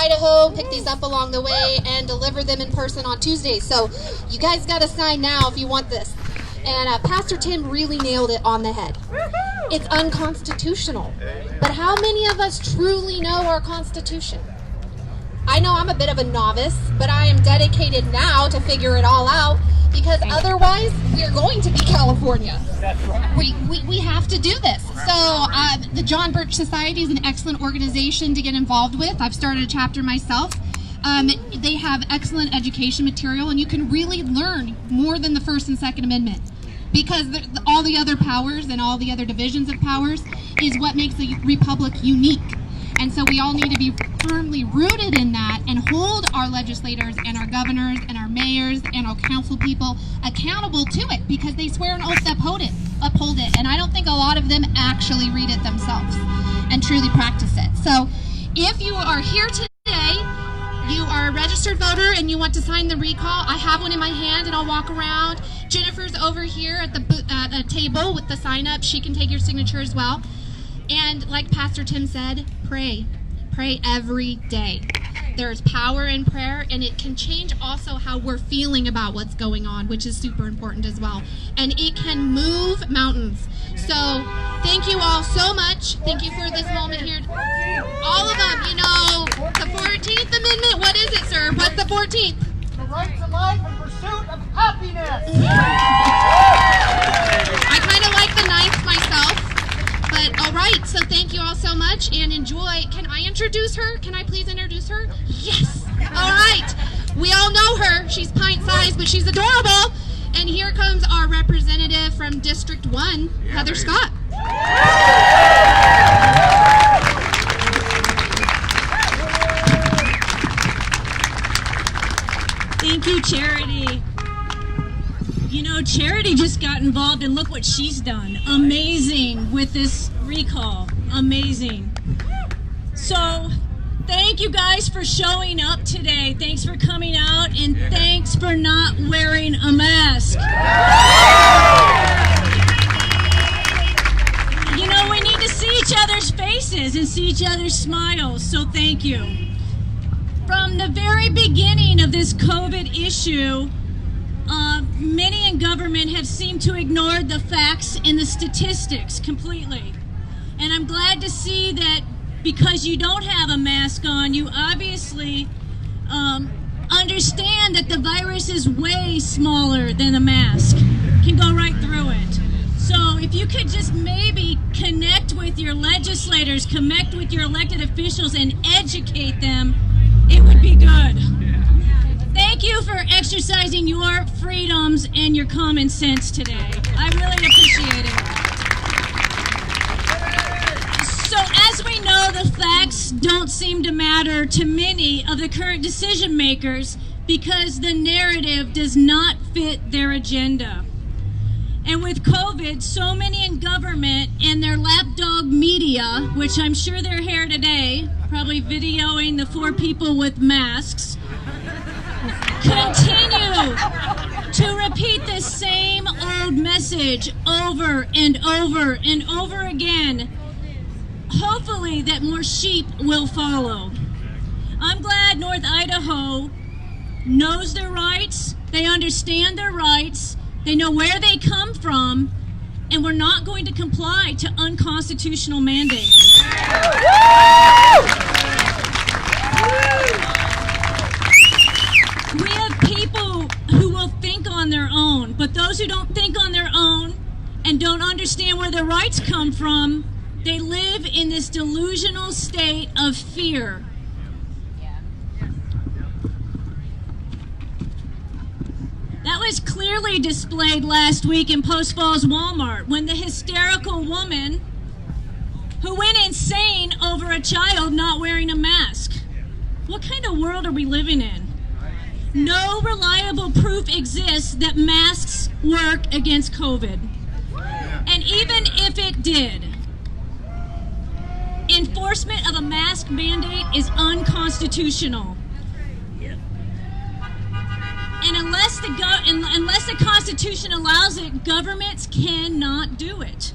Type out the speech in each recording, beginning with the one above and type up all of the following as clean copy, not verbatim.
Idaho, pick these up along the way, and deliver them in person on Tuesday. So you guys got to sign now if you want this. And Pastor Tim really nailed it on the head. It's unconstitutional. But how many of us truly know our Constitution? I know I'm a bit of a novice, but I am dedicated now to figure it all out, because otherwise we're going to be California. That's right. We have to do this. So the John Birch Society is an excellent organization to get involved with. I've started a chapter myself. They have excellent education material, and you can really learn more than the First and Second Amendment, because all the other powers and all the other divisions of powers is what makes the republic unique. And so we all need to be firmly rooted in that and hold our legislators and our governors and our mayors and our council people accountable to it, because they swear an oath to uphold it. And I don't think a lot of them actually read it themselves and truly practice it. So if you are here today, you are a registered voter and you want to sign the recall, I have one in my hand and I'll walk around. Jennifer's over here at the table with the sign up. She can take your signature as well. And like Pastor Tim said, pray. Pray every day. There's power in prayer, and it can change also how we're feeling about what's going on, which is super important as well. And it can move mountains. So thank you all so much. Thank you for this moment here. All of them, you know, the 14th Amendment, what is it, sir? What's the 14th? The right to life and pursuit of happiness. I kind of like the 9th myself. But all right, so thank you all so much and enjoy. Can I introduce her? Can I please introduce her? Yes. All right. We all know her. She's pint-sized, but she's adorable. And here comes our representative from District 1, Heather Scott. Thank you, Charity. You know, Charity just got involved, and look what she's done. Amazing with this recall. Amazing. So, thank you guys for showing up today. Thanks for coming out, and thanks for not wearing a mask. You know, we need to see each other's faces and see each other's smiles, so thank you. From the very beginning of this COVID issue, many in government have seemed to ignore the facts and the statistics completely. And I'm glad to see that because you don't have a mask on, you obviously understand that the virus is way smaller than a mask. Can go right through it. So if you could just maybe connect with your legislators, connect with your elected officials and educate them, it would be good. Thank you for exercising your freedoms and your common sense today. I really appreciate it. So as we know, the facts don't seem to matter to many of the current decision makers because the narrative does not fit their agenda. And with COVID, so many in government and their lapdog media, which I'm sure they're here today, probably videoing the 4 people with masks, continue to repeat the same old message over and over and over again, hopefully that more sheep will follow. I'm glad North Idaho knows their rights, they understand their rights, they know where they come from, and we're not going to comply to unconstitutional mandates. We have people who will think on their own, but those who don't think on their own and don't understand where their rights come from, they live in this delusional state of fear. That was clearly displayed last week in Post Falls Walmart when the hysterical woman who went insane over a child not wearing a mask. What kind of world are we living in? No reliable proof exists that masks work against COVID. And even if it did, enforcement of a mask mandate is unconstitutional. And unless the Constitution allows it, governments cannot do it.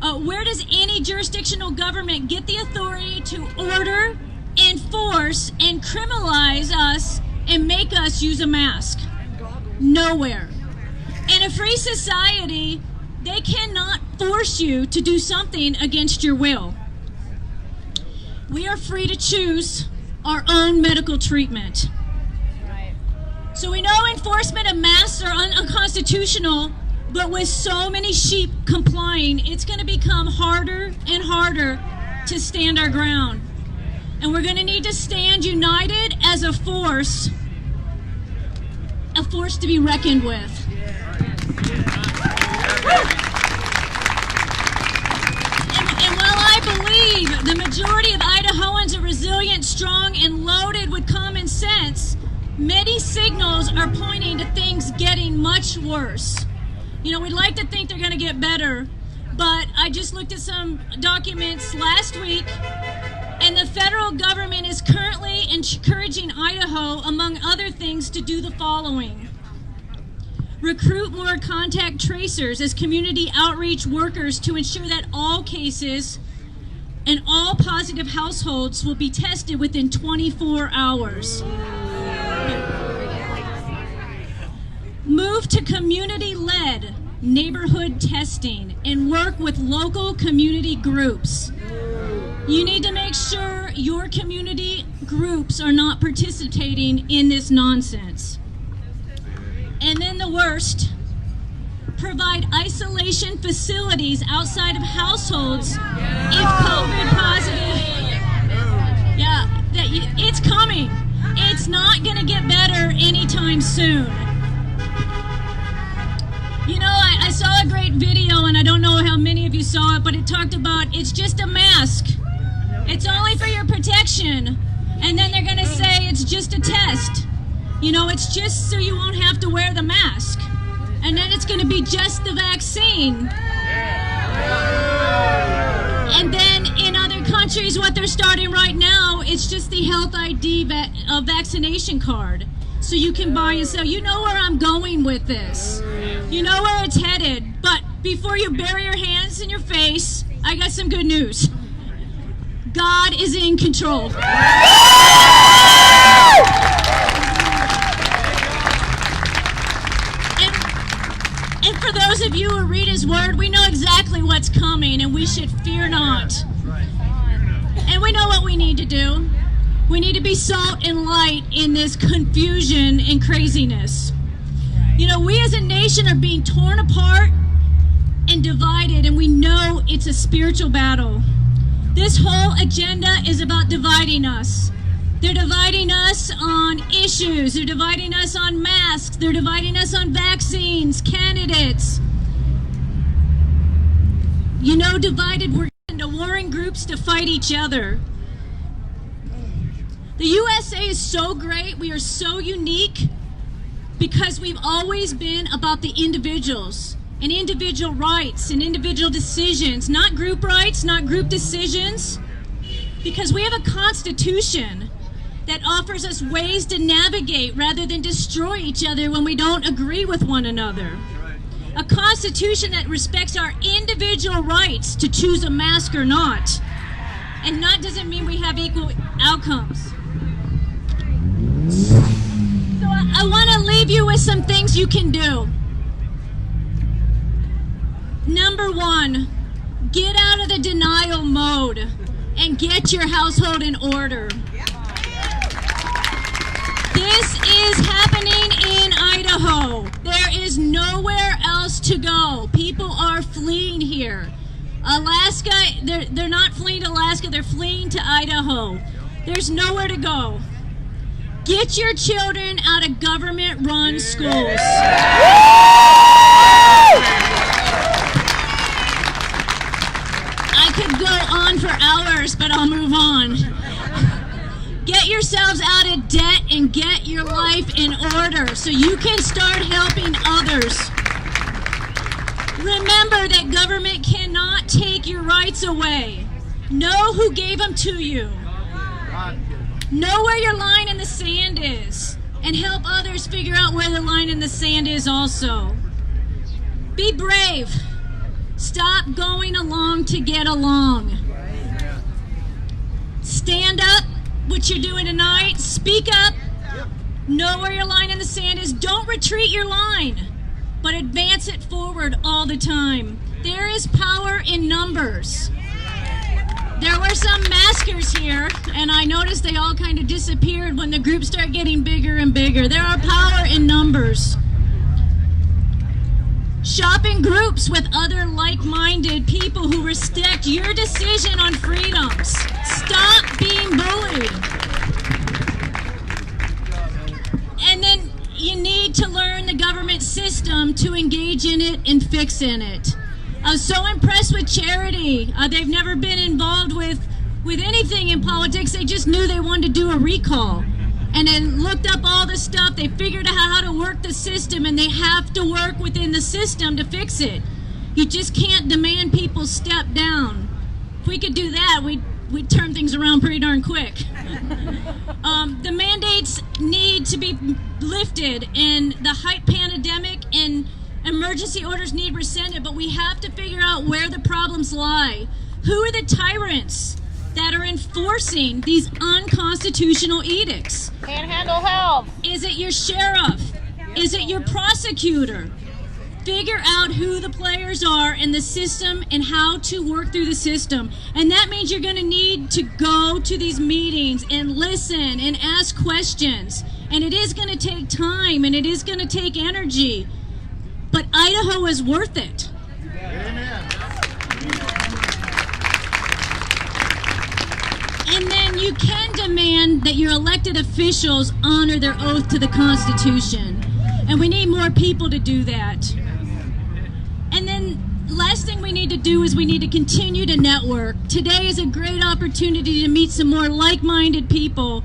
Where does any jurisdictional government get the authority to order enforce and criminalize us and make us use a mask? Nowhere. In a free society, they cannot force you to do something against your will. We are free to choose our own medical treatment. So we know enforcement of masks are unconstitutional, but with so many sheep complying, it's going to become harder and harder to stand our ground. And we're going to need to stand united as a force to be reckoned with. And while I believe the majority of Idahoans are resilient, strong, and loaded with common sense, many signals are pointing to things getting much worse. You know, we'd like to think they're going to get better, but I just looked at some documents last week, and the federal government is currently encouraging Idaho, among other things, to do the following. Recruit more contact tracers as community outreach workers to ensure that all cases and all positive households will be tested within 24 hours. Move to community-led neighborhood testing and work with local community groups. You need to make sure your community groups are not participating in this nonsense. And then the worst, provide isolation facilities outside of households if COVID positive. Yeah, it's coming. It's not going to get better anytime soon. You know, I saw a great video, and I don't know how many of you saw it, but it talked about it's just a mask. It's only for your protection. And then they're going to say it's just a test. You know, it's just so you won't have to wear the mask. And then it's going to be just the vaccine. And then in other countries, what they're starting right now, it's just the health ID vaccination card. So you can buy and sell. You know where I'm going with this. You know where it's headed. But before you bury your hands in your face, I got some good news. God is in control. And for those of you who read his word, we know exactly what's coming, and we should fear not. And we know what we need to do. We need to be salt and light in this confusion and craziness. You know, we as a nation are being torn apart and divided, and we know it's a spiritual battle. This whole agenda is about dividing us. They're dividing us on issues. They're dividing us on masks. They're dividing us on vaccines, candidates. You know, divided, we're into warring groups to fight each other. The USA is so great. We are so unique because we've always been about the individuals and individual rights and individual decisions, not group rights, not group decisions, because we have a constitution that offers us ways to navigate rather than destroy each other when we don't agree with one another. A constitution that respects our individual rights to choose a mask or not. And that doesn't mean we have equal outcomes. So I want to leave you with some things you can do. Number one, get out of the denial mode and get your household in order. This is happening in Idaho. There is nowhere else to go. People are fleeing here. Alaska, they're not fleeing to Alaska, they're fleeing to Idaho. There's nowhere to go. Get your children out of government-run schools. I could go on for hours, but I'll move on. Get yourselves out of debt and get your life in order so you can start helping others. Remember that government cannot take your rights away. Know who gave them to you. Know where your line in the sand is and help others figure out where the line in the sand is also. Be brave. Stop going along to get along. Stand up what you're doing tonight. Speak up. Know where your line in the sand is. Don't retreat your line, but advance it forward all the time. There is power in numbers. There were some maskers here, and I noticed they all kind of disappeared when the groups start getting bigger and bigger. There are power in numbers. Shop in groups with other like-minded people who respect your decision on freedoms. Stop being bullied. And then you need to learn the government system to engage in it and fix in it. I was so impressed with Charity. They've never been involved with anything in politics. They just knew they wanted to do a recall. And then looked up all the stuff. They figured out how to work the system, and they have to work within the system to fix it. You just can't demand people step down. If we could do that, we'd turn things around pretty darn quick. The mandates need to be lifted, and the hype pandemic and emergency orders need rescinded, but we have to figure out where the problems lie. Who are the tyrants that are enforcing these unconstitutional edicts? Panhandle Health. Is it your sheriff? Is it your prosecutor? Figure out who the players are in the system and how to work through the system. And that means you're going to need to go to these meetings and listen and ask questions. And it is going to take time, and it is going to take energy. But Idaho is worth it. Amen. And then you can demand that your elected officials honor their oath to the Constitution. And we need more people to do that. And then last thing we need to do is we need to continue to network. Today is a great opportunity to meet some more like-minded people.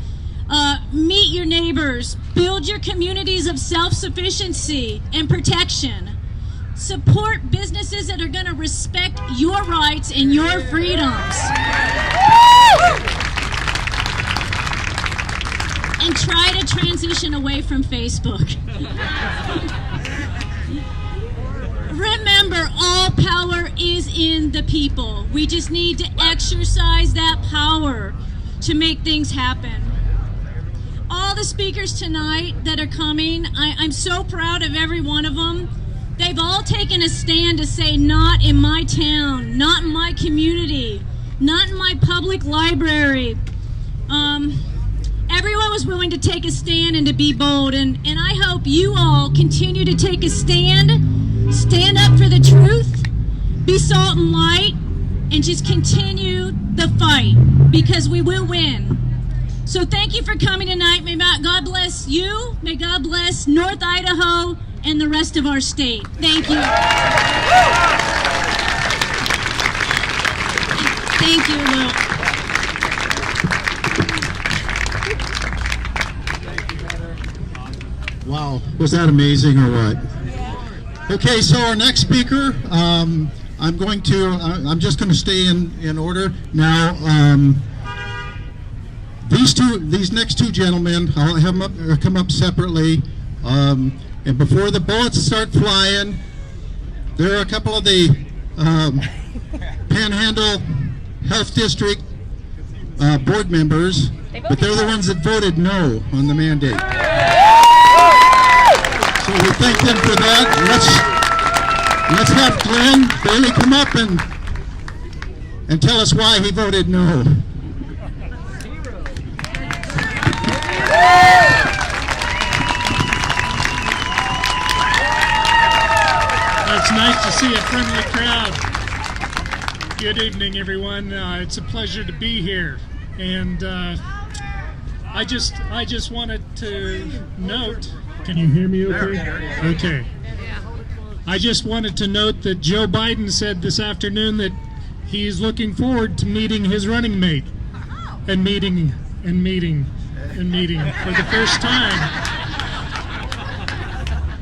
Meet your neighbors. Build your communities of self-sufficiency and protection. Support businesses that are going to respect your rights and your freedoms. And try to transition away from Facebook. Remember, all power is in the people. We just need to exercise that power to make things happen. All the speakers tonight that are coming, I'm so proud of every one of them. They've all taken a stand to say, not in my town, not in my community, not in my public library. Everyone was willing to take a stand and to be bold, and I hope you all continue to take a stand up for the truth, be salt and light, and just continue the fight, because we will win. So thank you for coming tonight. May God bless you, may God bless North Idaho, and the rest of our state. Thank you. Thank you, Luke. Wow, was that amazing or what? Okay, so our next speaker, I'm just going to stay in order now. These next two gentlemen, I'll have them come up separately. And before the bullets start flying, there are a couple of the Panhandle Health District board members, but they're the ones that voted no on the mandate. So we thank them for that. Let's have Glen Bailey come up and tell us why he voted no. It's nice to see a friendly crowd. Good evening, everyone. It's a pleasure to be here, and I just wanted to note. Can you hear me okay? Okay. I just wanted to note that Joe Biden said this afternoon that he's looking forward to meeting his running mate, and meeting for the first time.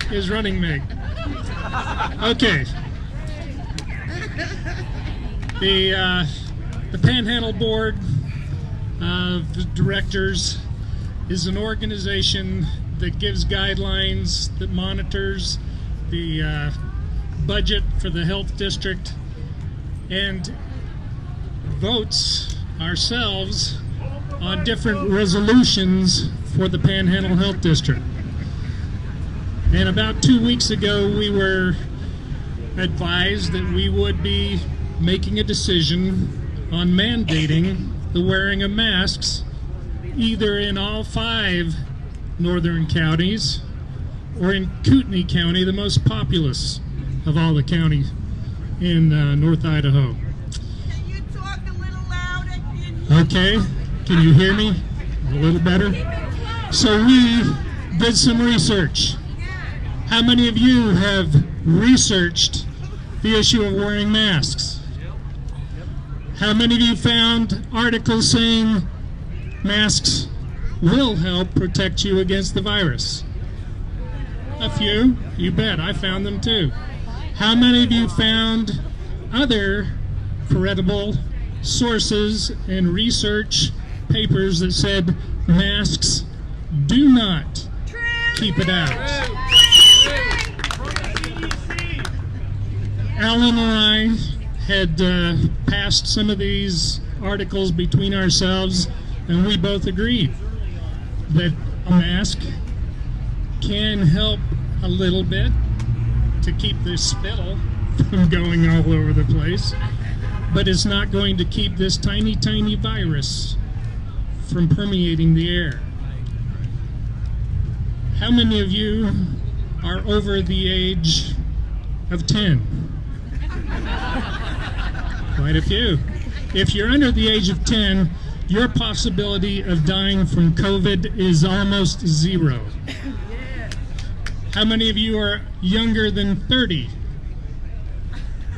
His running mate. Okay. The Panhandle Board of Directors is an organization that gives guidelines, that monitors the budget for the health district, and votes ourselves on different resolutions for the Panhandle Health District. And about 2 weeks ago, we were advised that we would be making a decision on mandating the wearing of masks either in all 5 northern counties or in Kootenai County, the most populous of all the counties in North Idaho. Can you talk a little louder? Okay, can you hear me a little better? So we did some research. How many of you have researched the issue of wearing masks? How many of you found articles saying masks will help protect you against the virus? A few, you bet, I found them too. How many of you found other credible sources and research papers that said masks do not keep it out? Alan and I had passed some of these articles between ourselves, and we both agreed that a mask can help a little bit to keep this spittle from going all over the place, but it's not going to keep this tiny, tiny virus from permeating the air. How many of you are over the age of 10? Quite a few. If you're under the age of 10, your possibility of dying from COVID is almost 0. How many of you are younger than 30?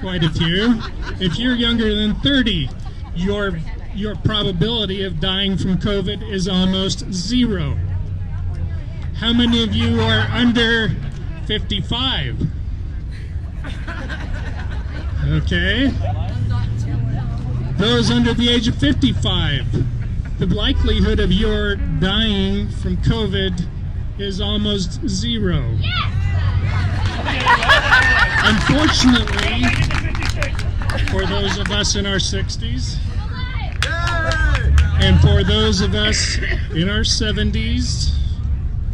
Quite a few. If you're younger than 30, your probability of dying from COVID is almost 0. How many of you are under 55? Okay. Those under the age of 55, the likelihood of your dying from COVID is almost 0. Unfortunately, for those of us in our 60s, and for those of us in our 70s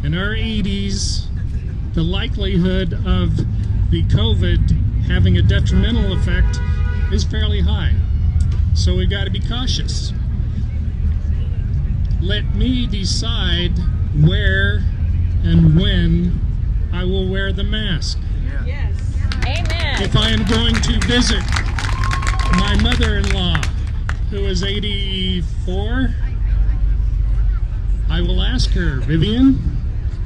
and our 80s, the likelihood of the COVID having a detrimental effect is fairly high. So we've got to be cautious. Let me decide where and when I will wear the mask. Yes. Amen. If I am going to visit my mother-in-law, who is 84, I will ask her, Vivian,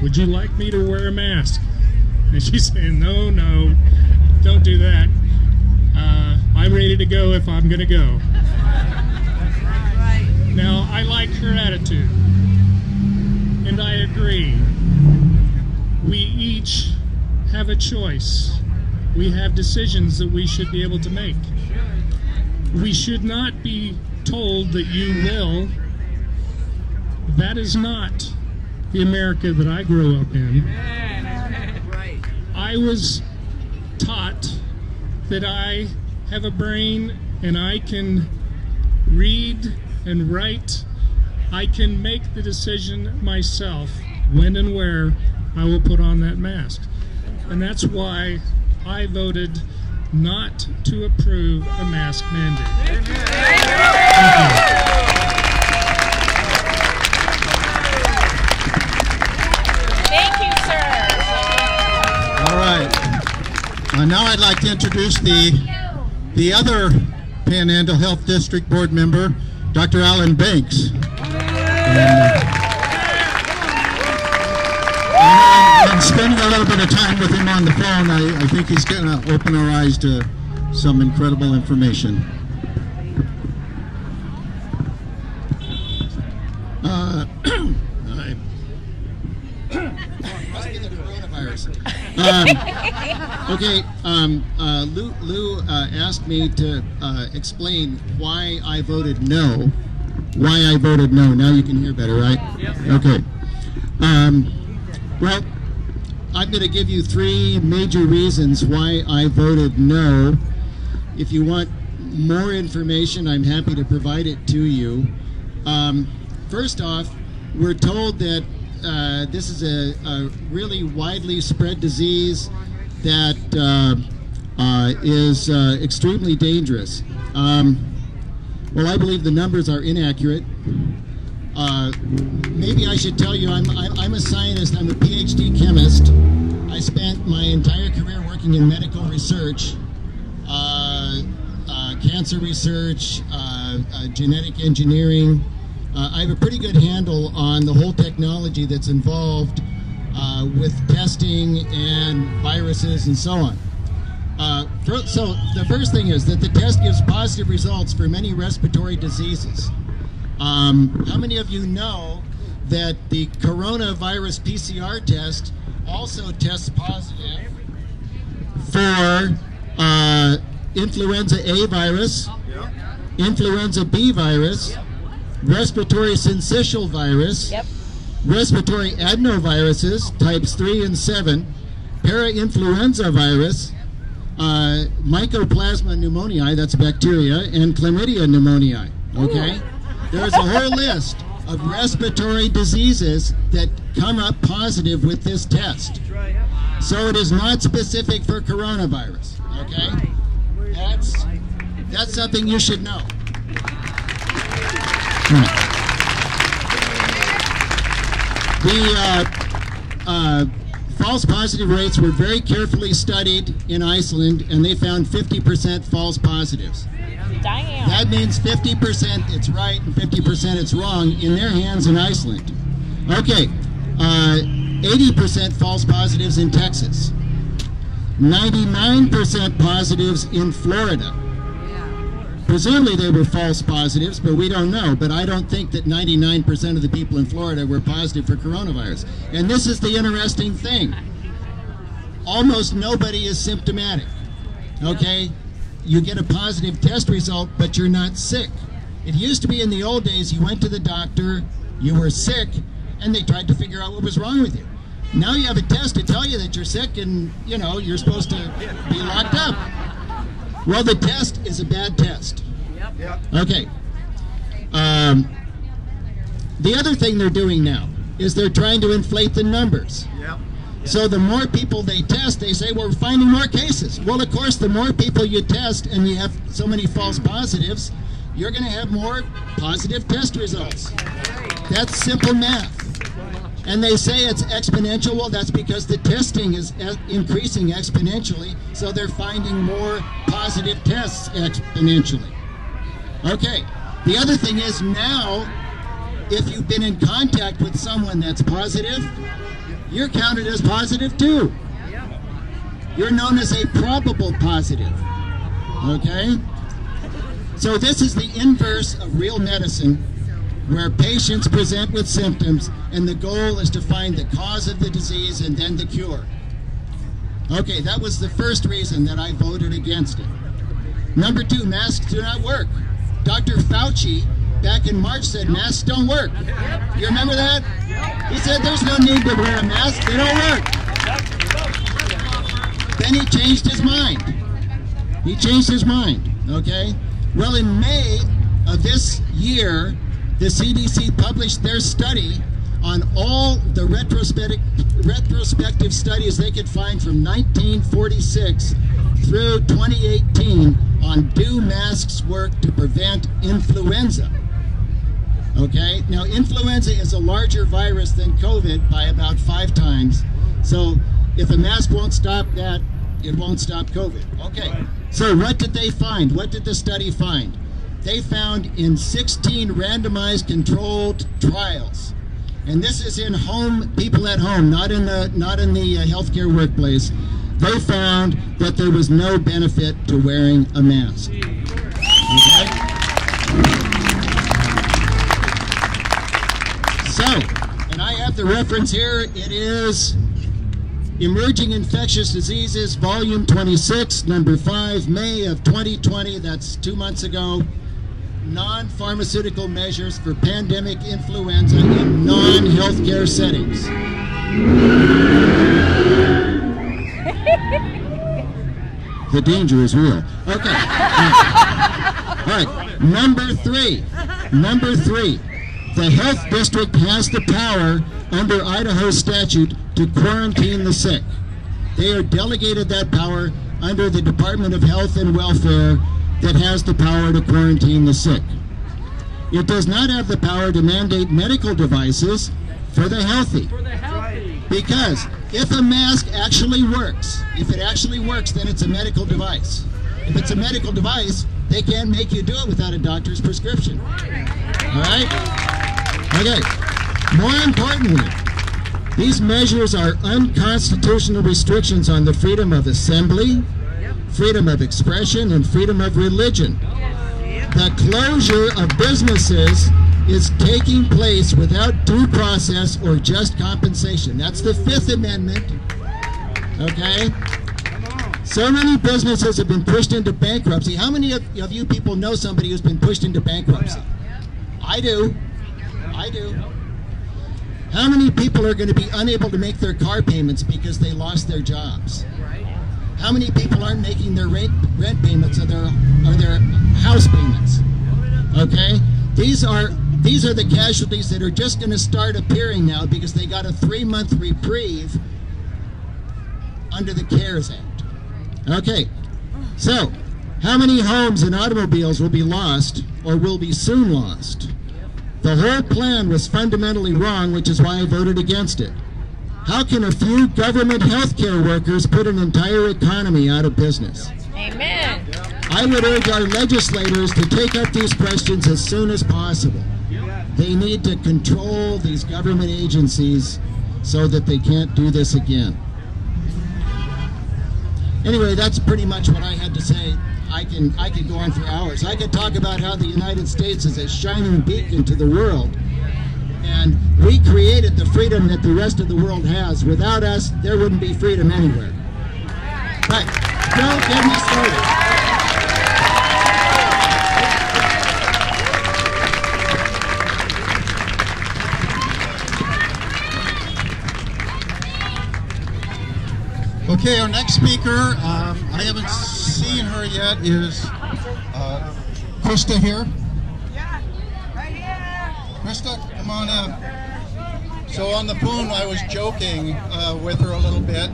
would you like me to wear a mask? And she's saying, no, don't do that. I'm ready to go if I'm going to go. Now, I like her attitude, and I agree. We each have a choice. We have decisions that we should be able to make. We should not be told that you will. That is not the America that I grew up in. I was taught that I have a brain and I can read and write. I can make the decision myself when and where I will put on that mask. And that's why I voted not to approve a mask mandate. Thank you, sir. All right. Now I'd like to introduce the other Panhandle Health District Board member, Dr. Alan Banks. And spending a little bit of time with him on the phone, I think he's going to open our eyes to some incredible information. Lou asked me to explain why I voted no. Why I voted no. Now you can hear better, right? Yep. Okay. Well, I'm going to give you 3 major reasons why I voted no. If you want more information, I'm happy to provide it to you. first off, we're told that this is a really widely spread disease that is extremely dangerous. Well, I believe the numbers are inaccurate. Maybe I should tell you, I'm a scientist. I'm a PhD chemist. I spent my entire career working in medical research, cancer research, genetic engineering. I have a pretty good handle on the whole technology that's involved with testing and viruses and so on. So the first thing is that the test gives positive results for many respiratory diseases. How many of you know that the coronavirus PCR test also tests positive for influenza A virus, influenza B virus, respiratory syncytial virus, respiratory adenoviruses types 3 and 7, parainfluenza virus, Mycoplasma pneumoniae, that's bacteria, and chlamydia pneumoniae. Okay? There's a whole list of respiratory diseases that come up positive with this test. So it is not specific for coronavirus. Okay? That's something you should know. The false positive rates were very carefully studied in Iceland, and they found 50% false positives. Damn. That means 50% it's right and 50% it's wrong in their hands in Iceland. Okay, 80% false positives in Texas. 99% positives in Florida. Presumably they were false positives, but we don't know. But I don't think that 99% of the people in Florida were positive for coronavirus. And this is the interesting thing. Almost nobody is symptomatic. Okay? You get a positive test result, but you're not sick. It used to be in the old days, you went to the doctor, you were sick, and they tried to figure out what was wrong with you. Now you have a test to tell you that you're sick and, you know, you're supposed to be locked up. Well, the test is a bad test. Okay. The other thing they're doing now is they're trying to inflate the numbers. So the more people they test, they say, well, we're finding more cases. Well, of course, the more people you test and you have so many false positives, you're going to have more positive test results. That's simple math. And they say it's exponential. Well, that's because the testing is increasing exponentially, so they're finding more positive tests exponentially. Okay, the other thing is now, if you've been in contact with someone that's positive, you're counted as positive too. You're known as a probable positive. Okay? So this is the inverse of real medicine, where patients present with symptoms and the goal is to find the cause of the disease and then the cure. Okay, that was the first reason that I voted against it. Number 2, masks do not work. Dr. Fauci back in March said masks don't work. You remember that? He said there's no need to wear a mask, they don't work. Then he changed his mind. He changed his mind, okay? Well, in May of this year, the CDC published their study on all the retrospective studies they could find from 1946 through 2018 on do masks work to prevent influenza. Okay, now influenza is a larger virus than COVID by about 5 times. So if a mask won't stop that, it won't stop COVID. Okay, so what did they find? What did the study find? They found in 16 randomized controlled trials, and this is in home, people at home, not in the healthcare workplace. They found that there was no benefit to wearing a mask. Okay? So, and I have the reference here. It is Emerging Infectious Diseases, Volume 26, Number 5, May of 2020. That's 2 months ago. Non-pharmaceutical measures for pandemic influenza in non-healthcare settings. The danger is real. Okay. All right. Number three. The health district has the power under Idaho statute to quarantine the sick. They are delegated that power under the Department of Health and Welfare that has the power to quarantine the sick. It does not have the power to mandate medical devices for the healthy. Because if a mask actually works, then it's a medical device. If it's a medical device, they can't make you do it without a doctor's prescription. All right? Okay. More importantly, these measures are unconstitutional restrictions on the freedom of assembly, freedom of expression, and freedom of religion. The closure of businesses is taking place without due process or just compensation. That's the Fifth Amendment. Okay? So many businesses have been pushed into bankruptcy. How many of you people know somebody who's been pushed into bankruptcy? I do. How many people are going to be unable to make their car payments because they lost their jobs? How many people aren't making their rent payments or their house payments? Okay? These are the casualties that are just going to start appearing now because they got a 3-month reprieve under the CARES Act. Okay, so how many homes and automobiles will be lost or will be soon lost? The whole plan was fundamentally wrong, which is why I voted against it. How can a few government healthcare workers put an entire economy out of business? Amen. I would urge our legislators to take up these questions as soon as possible. They need to control these government agencies so that they can't do this again. Anyway, that's pretty much what I had to say. I could go on for hours. I could talk about how the United States is a shining beacon to the world. And we created the freedom that the rest of the world has. Without us, there wouldn't be freedom anywhere. But don't get me started. Okay, our next speaker, I haven't seen her yet, is Christa here. Yeah, right here. Christa, come on in. So on the phone, I was joking with her a little bit.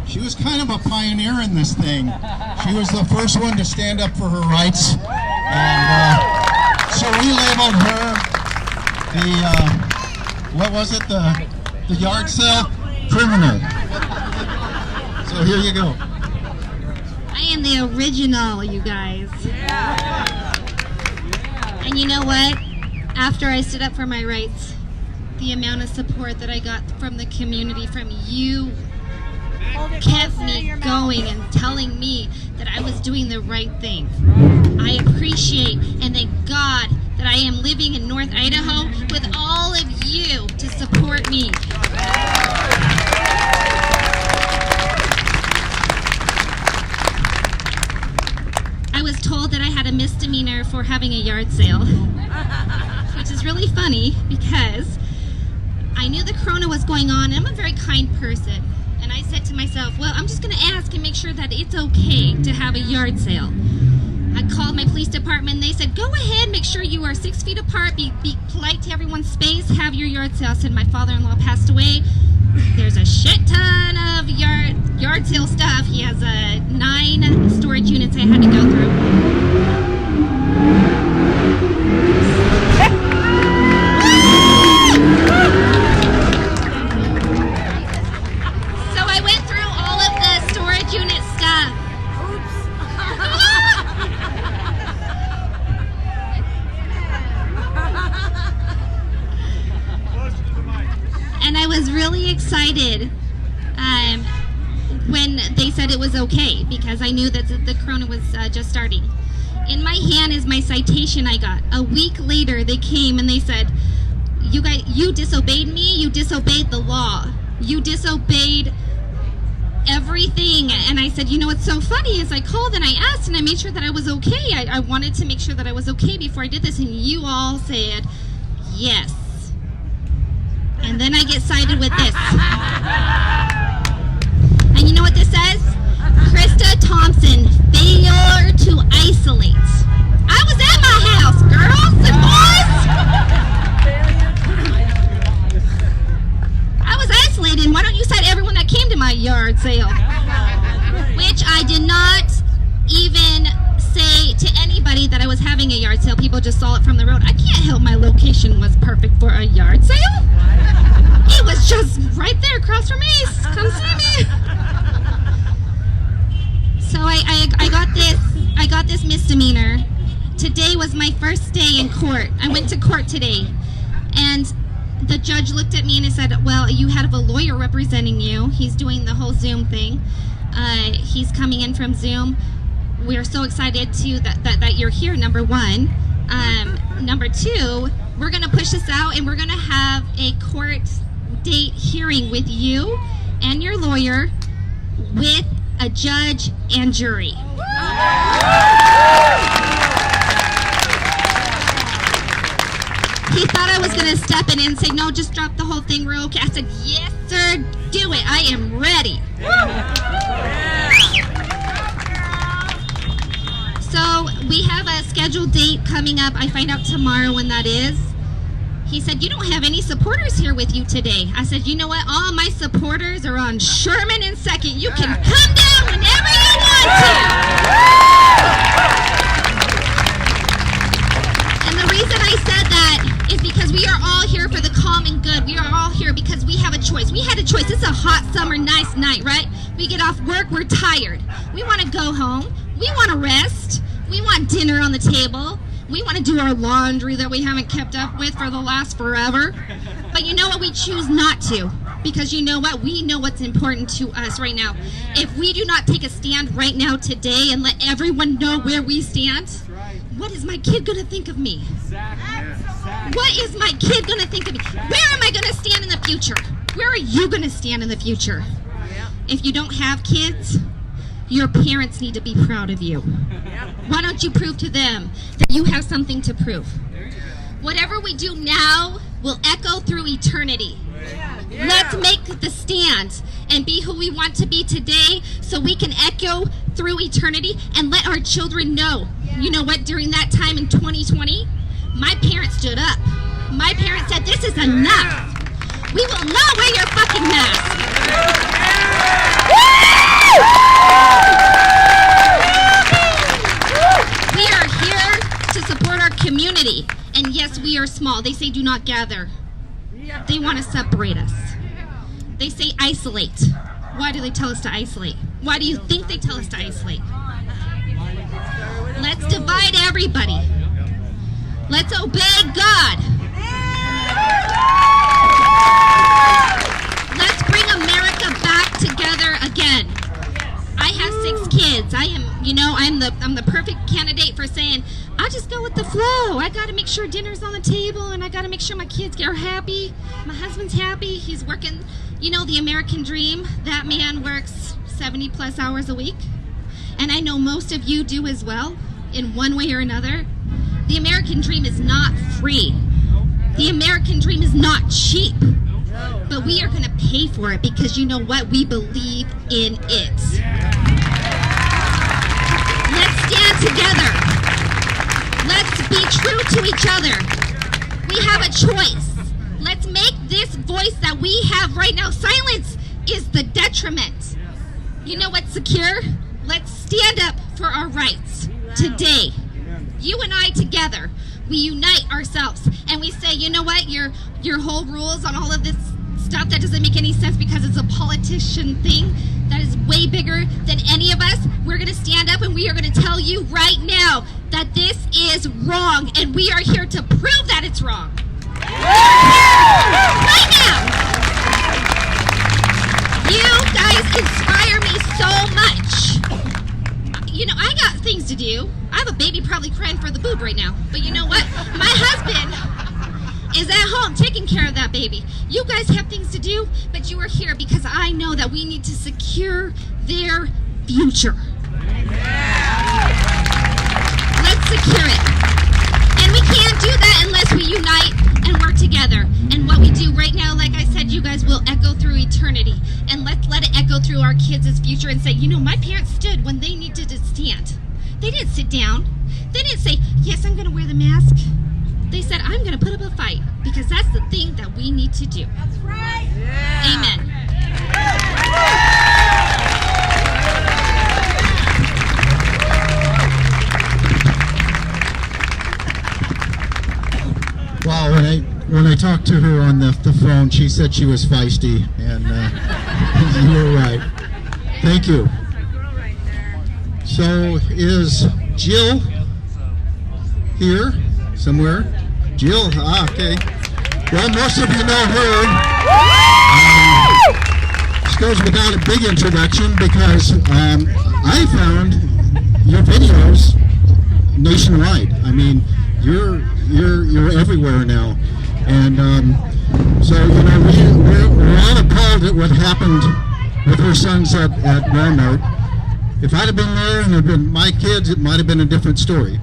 She was kind of a pioneer in this thing. She was the first one to stand up for her rights. And so we labeled her the yard sale criminal. So here you go. I am the original, you guys. And you know what? After I stood up for my rights, the amount of support that I got from the community, from you, kept me going and telling me that I was doing the right thing. I appreciate and thank God that I am living in North Idaho with all of you to support me. I was told that I had a misdemeanor for having a yard sale, which is really funny because I knew the corona was going on. I'm a very kind person, and I said to myself, well, I'm just going to ask and make sure that it's okay to have a yard sale. I called my police department, and they said, go ahead, make sure you are 6 feet apart, be polite to everyone's space, have your yard sale. I said, my father-in-law passed away. There's a shit ton of yard sale stuff. He has 9 storage units I had to go through. So I went through all of the storage unit stuff. And I was really excited when they said it was okay, because I knew that the corona was just starting. In my hand is my citation I got. A week later, they came and they said, you disobeyed me, you disobeyed the law, you disobeyed everything. And I said, you know what's so funny is I called and I asked and I made sure that I was okay. I wanted to make sure that I was okay before I did this, and you all said yes. And then I get cited with this. And you know what this says? Christa Thompson, failure to isolate. I was at my house, girls and boys. cite in? Why don't you cite everyone that came to my yard sale? Which I did not even say to anybody that I was having a yard sale. People just saw it from the road. I can't help my location was perfect for a yard sale. It was just right there across from Ace. Come see me. So I got this misdemeanor. Today was my first day in court. I went to court today, and the judge looked at me and he said, well, you have a lawyer representing you. He's doing the whole Zoom thing. He's coming in from Zoom. We're so excited that you're here, number one. Number two, we're going to push this out and we're going to have a court date hearing with you and your lawyer with a judge and jury. He thought I was going to step in and say, no, just drop the whole thing, we're okay. I said, yes, sir, do it. I am ready. So we have a scheduled date coming up. I find out tomorrow when that is. He said, you don't have any supporters here with you today. I said, you know what? All my supporters are on Sherman and 2nd. You can come down whenever you want to. And the reason I said that is because we are all here for the common good. We are all here because we have a choice. We had a choice. It's a hot summer, nice night, right? We get off work, we're tired. We want to go home. We want to rest. We want dinner on the table. We want to do our laundry that we haven't kept up with for the last forever. But you know what? We choose not to. Because you know what? We know what's important to us right now. If we do not take a stand right now today and let everyone know where we stand, what is my kid going to think of me? What is my kid going to think of me? Where am I going to stand in the future? Where are you going to stand in the future? If you don't have kids, your parents need to be proud of you. Why don't you prove to them that you have something to prove? Whatever we do now will echo through eternity. Let's make the stand and be who we want to be today so we can echo through eternity and let our children know. You know what? During that time in 2020, my parents stood up. My parents said, this is enough. We will not wear your fucking mask. We are here to support our community. And yes, we are small. They say do not gather. They want to separate us. They say isolate. Why do they tell us to isolate? Why do you think they tell us to isolate? Let's divide everybody. Let's obey God. Let's bring America back together again. I have 6 kids. I'm the perfect candidate for saying, I just go with the flow. I got to make sure dinner's on the table, and I got to make sure my kids are happy. My husband's happy. He's working, the American dream. That man works 70 plus hours a week. And I know most of you do as well, in one way or another. The American dream is not free. The American dream is not cheap. But we are going to pay for it because you know what? We believe in it. Let's stand together. Let's be true to each other. We have a choice. Let's make this voice that we have right now. Silence is the detriment. You know what's secure? Let's stand up for our rights today. You and I together, we unite ourselves and we say, you know what, your whole rules on all of this stuff that doesn't make any sense because it's a politician thing that is way bigger than any of us. We're going to stand up and we are going to tell you right now that this is wrong and we are here to prove that it's wrong. Right now. You guys inspire me so much. I got things to do. I have a baby probably crying for the boob right now. But you know what? My husband is at home taking care of that baby. You guys have things to do, but you are here because I know that we need to secure their future. Let's secure it. And we can't do that unless we unite and work together. And what we do right now, like I said, you guys will echo through eternity. And let's let it echo through our kids' future and say, my parents stood when they needed to stand. They didn't sit down. They didn't say, yes, I'm going to wear the mask. They said, I'm going to put up a fight because that's the thing that we need to do. That's right. Amen. talked to her on the phone. She said she was feisty, and you were right. Thank you. So is Jill here somewhere? Jill, okay. Well, most of you know her. This goes without a big introduction because I found your videos nationwide. I mean, you're everywhere now, and so you know we're all appalled at what happened with her sons at Walmart. If I'd have been there and it had been my kids, it might have been a different story.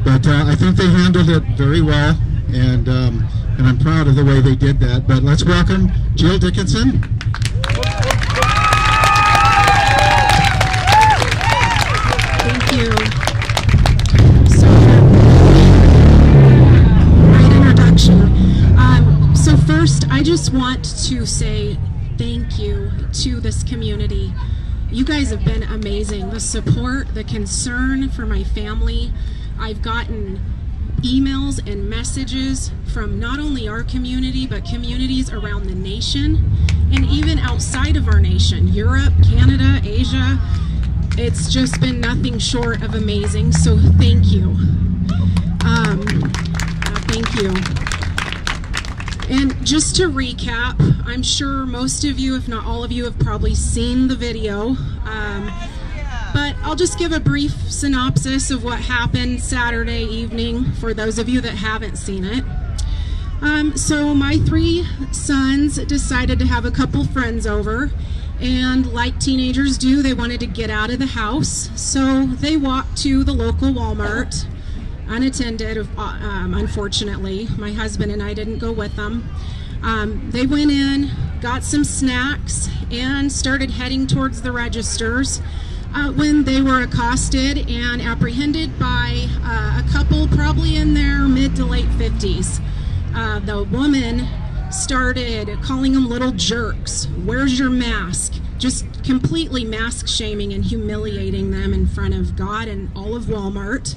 But I think they handled it very well, and I'm proud of the way they did that. But let's welcome Jill Dickinson. Thank you. So, great introduction. So first, I just want to say thank you to this community. You guys have been amazing. The support, the concern for my family. I've gotten emails and messages from not only our community, but communities around the nation, and even outside of our nation, Europe, Canada, Asia. It's just been nothing short of amazing, so thank you. Thank you. And just to recap, I'm sure most of you, if not all of you, have probably seen the video. But I'll just give a brief synopsis of what happened Saturday evening for those of you that haven't seen it. So my 3 sons decided to have a couple friends over, and like teenagers do, they wanted to get out of the house. So they walked to the local Walmart, unattended, unfortunately. My husband and I didn't go with them. They went in, got some snacks, and started heading towards the registers when they were accosted and apprehended by a couple probably in their mid to late 50s. The woman started calling them little jerks. Where's your mask? Just completely mask shaming and humiliating them in front of God and all of Walmart.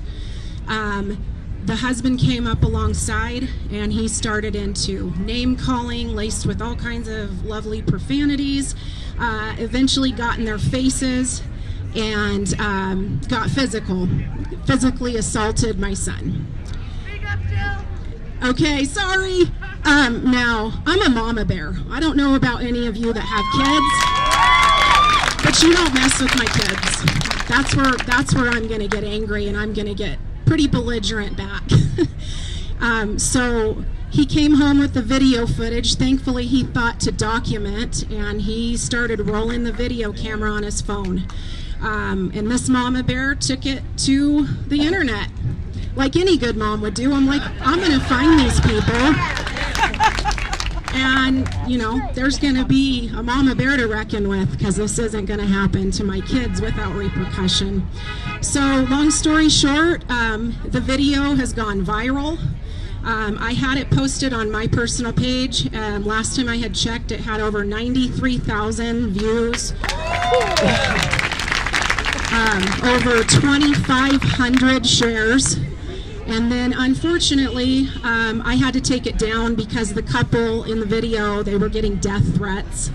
The husband came up alongside and he started into name calling laced with all kinds of lovely profanities, eventually got in their faces and got physically assaulted my son. Okay, sorry. Now, I'm a mama bear. I don't know about any of you that have kids, but you don't mess with my kids. That's where I'm going to get angry, and I'm going to get pretty belligerent back. So he came home with the video footage. Thankfully, he thought to document, and he started rolling the video camera on his phone. And this mama bear took it to the internet, like any good mom would do. I'm like, I'm going to find these people. And, you know, there's going to be a mama bear to reckon with, because this isn't going to happen to my kids without repercussion. So, long story short, the video has gone viral. I had it posted on my personal page. Last time I had checked, it had over 93,000 views. Over 2,500 shares. And then, unfortunately, I had to take it down because the couple in the video, they were getting death threats.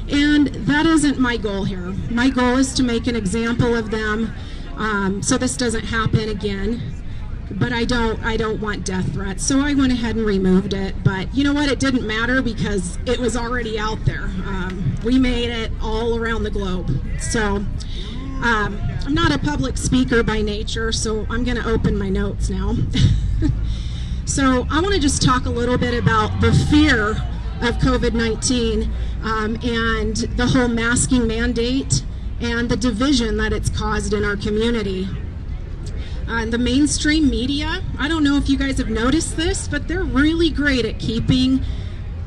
And that isn't my goal here. My goal is to make an example of them so this doesn't happen again. But I don't want death threats. So I went ahead and removed it. But you know what? It didn't matter because it was already out there. We made it all around the globe. So I'm not a public speaker by nature, so I'm going to open my notes now. So I want to just talk a little bit about the fear of COVID-19 and the whole masking mandate and the division that it's caused in our community. The mainstream media, I don't know if you guys have noticed this, but they're really great at keeping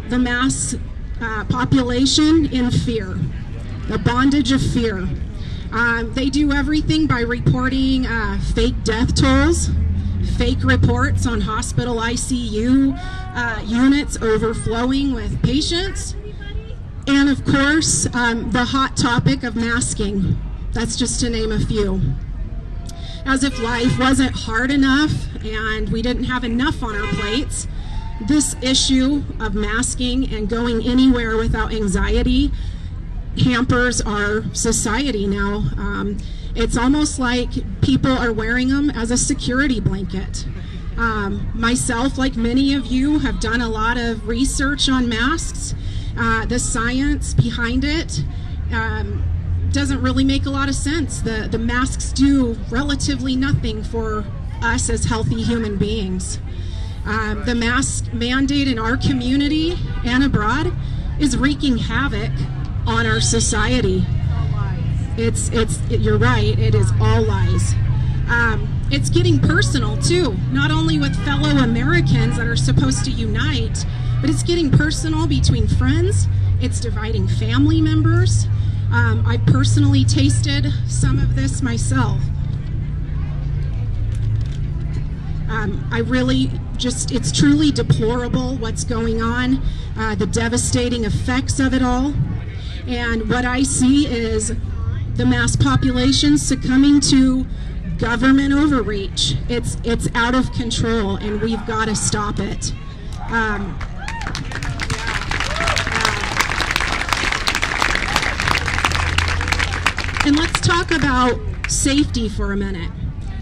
the mass population in fear, the bondage of fear. They do everything by reporting fake death tolls, fake reports on hospital ICU units overflowing with patients, and of course, the hot topic of masking. That's just to name a few. As if life wasn't hard enough and we didn't have enough on our plates, This issue of masking and going anywhere without anxiety hampers our society now. It's almost like people are wearing them as a security blanket. Myself, like many of you, have done a lot of research on masks. The science behind it doesn't really make a lot of sense. The masks do relatively nothing for us as healthy human beings. The mask mandate in our community and abroad is wreaking havoc on our society. You're right, it is all lies. It's getting personal too, not only with fellow Americans that are supposed to unite, but it's getting personal between friends. It's dividing family members. I personally tasted some of this myself. It's truly deplorable what's going on, the devastating effects of it all. And what I see is the mass population succumbing to government overreach. It's out of control, and we've got to stop it. And let's talk about safety for a minute.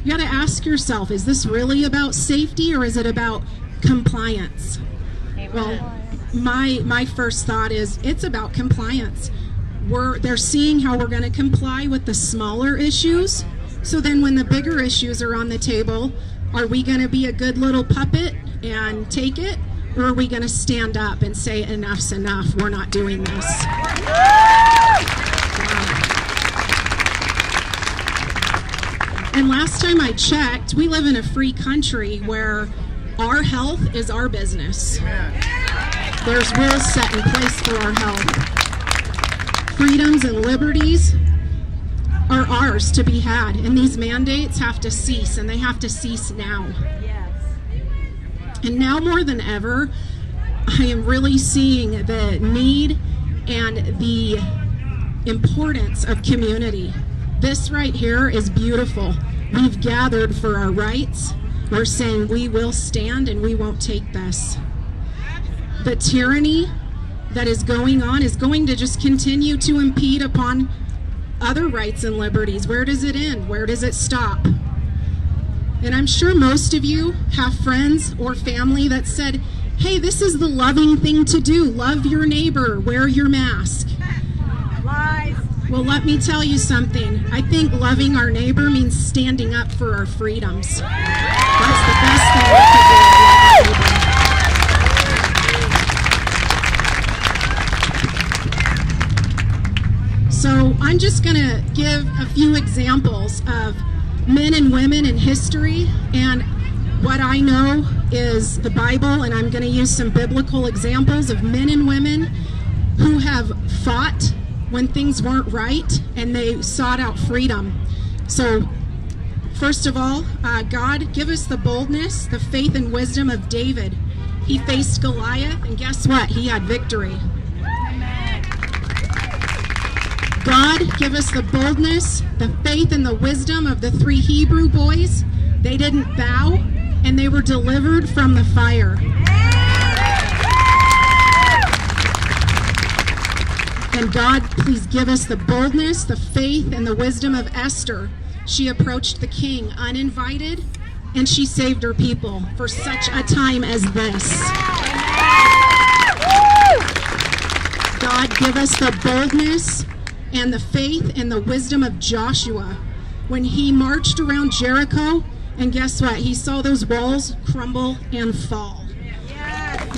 You got to ask yourself, is this really about safety or is it about compliance? Well, my first thought is it's about compliance. They're seeing how we're going to comply with the smaller issues. So then when the bigger issues are on the table, are we going to be a good little puppet and take it? Or are we going to stand up and say, enough's enough, we're not doing this? And last time I checked, we live in a free country where our health is our business. There's rules set in place for our health. Freedoms and liberties are ours to be had, and these mandates have to cease, and they have to cease now. And now more than ever, I am really seeing the need and the importance of community. This right here is beautiful. We've gathered for our rights. We're saying we will stand and we won't take this. The tyranny that is going on is going to just continue to impede upon other rights and liberties. Where does it end? Where does it stop? And I'm sure most of you have friends or family that said, hey, this is the loving thing to do. Love your neighbor, wear your mask. Lies. Well, let me tell you something. I think loving our neighbor means standing up for our freedoms. That's the best thing we can do, love our neighbor. So I'm just going to give a few examples of men and women in history, and what I know is the Bible, and I'm going to use some biblical examples of men and women who have fought when things weren't right and they sought out freedom. So first of all, God, give us the boldness, the faith and wisdom of David. He faced Goliath, and guess what? He had victory. God, give us the boldness, the faith, and the wisdom of the 3 Hebrew boys. They didn't bow, and they were delivered from the fire. And God, please give us the boldness, the faith, and the wisdom of Esther. She approached the king uninvited, and she saved her people for such a time as this. God, give us the boldness and the faith and the wisdom of Joshua when he marched around Jericho, and guess what? He saw those walls crumble and fall.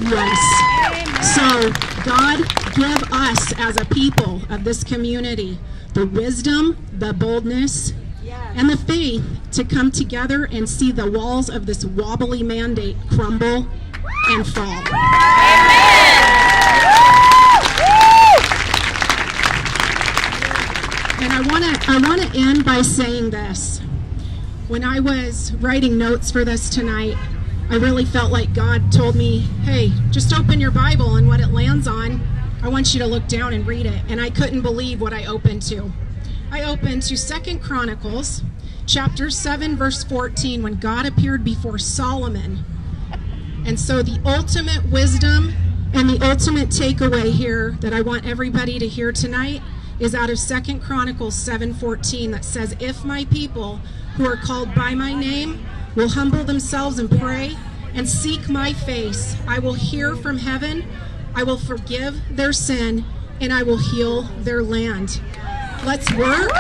Yes. So God, give us as a people of this community the wisdom, the boldness, and the faith to come together and see the walls of this wobbly mandate crumble and fall. And I want to end by saying this. When I was writing notes for this tonight, I really felt like God told me, hey, just open your Bible, and what it lands on, I want you to look down and read it. And I couldn't believe what I opened to. I opened to 2 Chronicles, chapter 7, verse 14, when God appeared before Solomon. And so the ultimate wisdom and the ultimate takeaway here that I want everybody to hear tonight is out of 2 Chronicles 7:14 that says, if my people who are called by my name will humble themselves and pray and seek my face, I will hear from heaven, I will forgive their sin, and I will heal their land. Let's work.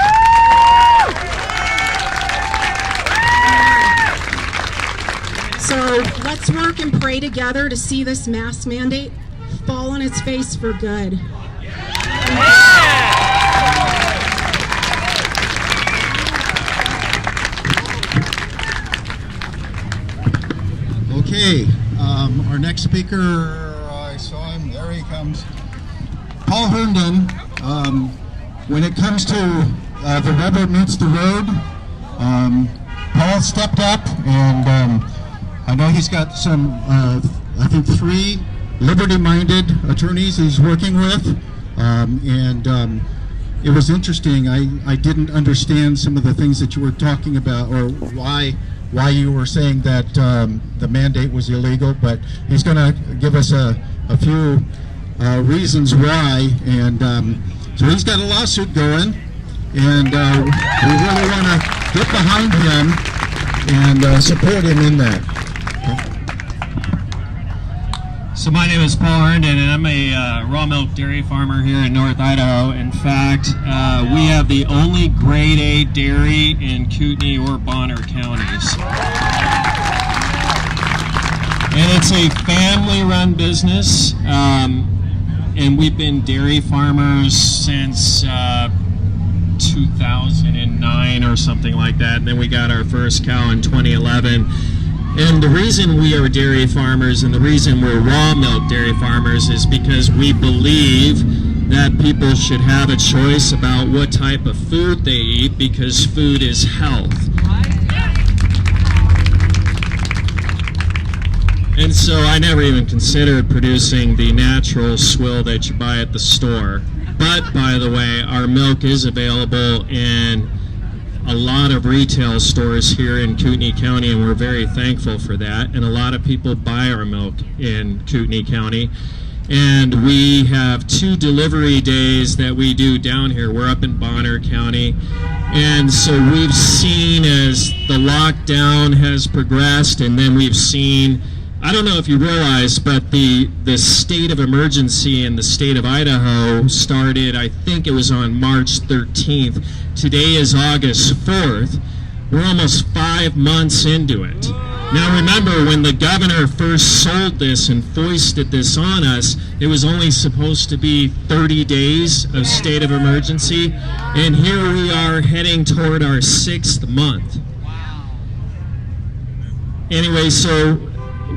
So let's work and pray together to see this mask mandate fall on its face for good. Okay, our next speaker, I saw him, there he comes. Paul Herndon. When it comes to the rubber meets the road, Paul stepped up, and I know he's got some, I think 3 liberty-minded attorneys he's working with, and it was interesting. I didn't understand some of the things that you were talking about, or why you were saying that the mandate was illegal, but he's going to give us a few reasons why, and so he's got a lawsuit going, and we really want to get behind him and support him in that. So my name is Paul Herndon, and I'm a raw milk dairy farmer here in North Idaho. In fact, we have the only grade A dairy in Kootenai or Bonner counties. And it's a family-run business, and we've been dairy farmers since 2009 or something like that, and then we got our first cow in 2011. And the reason we are dairy farmers and the reason we're raw milk dairy farmers is because we believe that people should have a choice about what type of food they eat, because food is health. And so I never even considered producing the natural swill that you buy at the store. But, by the way, our milk is available in a lot of retail stores here in Kootenai County, and we're very thankful for that. And a lot of people buy our milk in Kootenai County. And we have 2 delivery days that we do down here. We're up in Bonner County. And so we've seen as the lockdown has progressed, and then we've seen, I don't know if you realize, but the state of emergency in the state of Idaho started, I think it was on March 13th. Today is August 4th. We're almost 5 months into it. Now remember, when the governor first sold this and foisted this on us, it was only supposed to be 30 days of state of emergency, and here we are heading toward our 6th month. Anyway, so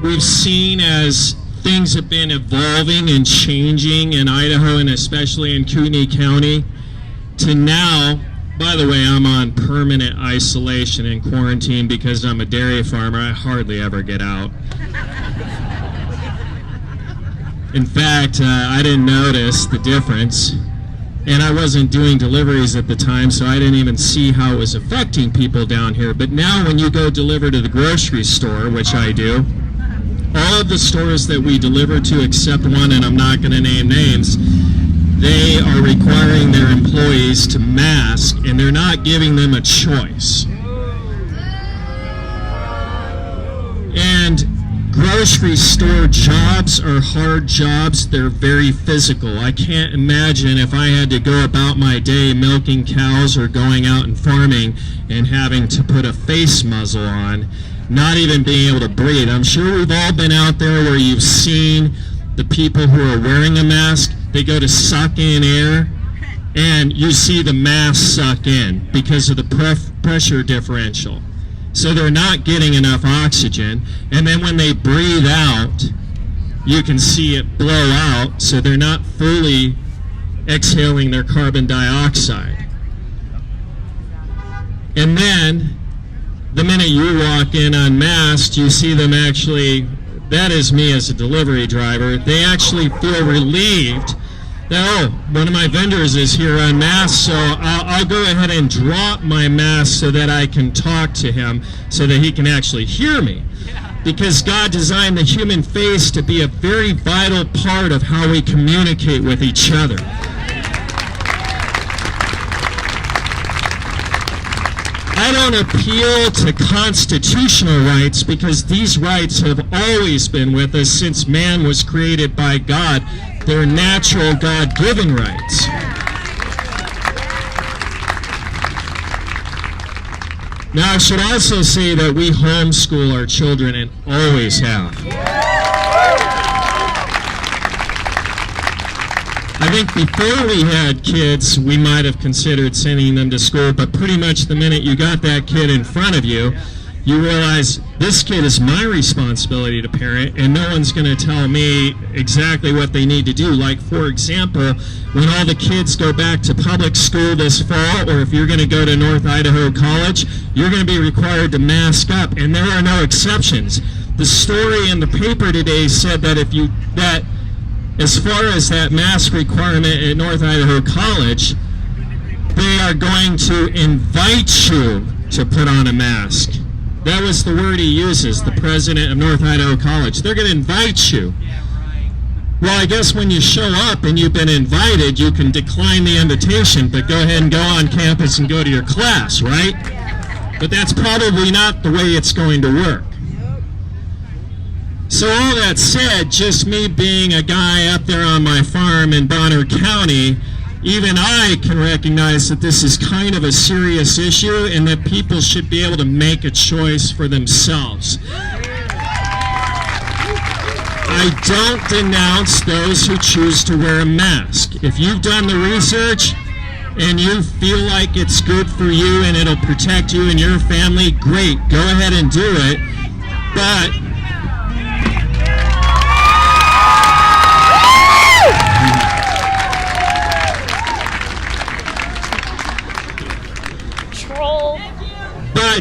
we've seen as things have been evolving and changing in Idaho, and especially in Kootenai County, to now. By the way, I'm on permanent isolation and quarantine because I'm a dairy farmer. I hardly ever get out. In fact, I didn't notice the difference, and I wasn't doing deliveries at the time, so I didn't even see how it was affecting people down here. But now when you go deliver to the grocery store, which I do, all of the stores that we deliver to except one, and I'm not going to name names, they are requiring their employees to mask, and they're not giving them a choice. And grocery store jobs are hard jobs. They're very physical. I can't imagine if I had to go about my day milking cows or going out and farming and having to put a face muzzle on, not even being able to breathe. I'm sure we've all been out there where you've seen the people who are wearing a mask. They go to suck in air, and you see the mask suck in because of the pressure differential. So they're not getting enough oxygen, and then when they breathe out, you can see it blow out, so they're not fully exhaling their carbon dioxide. And then, the minute you walk in unmasked, you see them actually, that is me as a delivery driver, they actually feel relieved that, oh, one of my vendors is here unmasked, so I'll go ahead and drop my mask so that I can talk to him so that he can actually hear me. because God designed the human face to be a very vital part of how we communicate with each other. I don't appeal to constitutional rights because these rights have always been with us since man was created by God. They're natural, God-given rights. Now, I should also say that we homeschool our children and always have. I think before we had kids, we might have considered sending them to school, but pretty much the minute you got that kid in front of you, you realize this kid is my responsibility to parent, and no one's going to tell me exactly what they need to do. Like, for example, when all the kids go back to public school this fall, or if you're going to go to North Idaho College, you're going to be required to mask up, and there are no exceptions. The story in the paper today said that as far as that mask requirement at North Idaho College, they are going to invite you to put on a mask. That was the word he uses, the president of North Idaho College. They're going to invite you. Well, I guess when you show up and you've been invited, you can decline the invitation, but go ahead and go on campus and go to your class, right? But that's probably not the way it's going to work. So all that said, just me being a guy up there on my farm in Bonner County, even I can recognize that this is kind of a serious issue and that people should be able to make a choice for themselves. I don't denounce those who choose to wear a mask. If you've done the research and you feel like it's good for you and it'll protect you and your family, great, go ahead and do it. But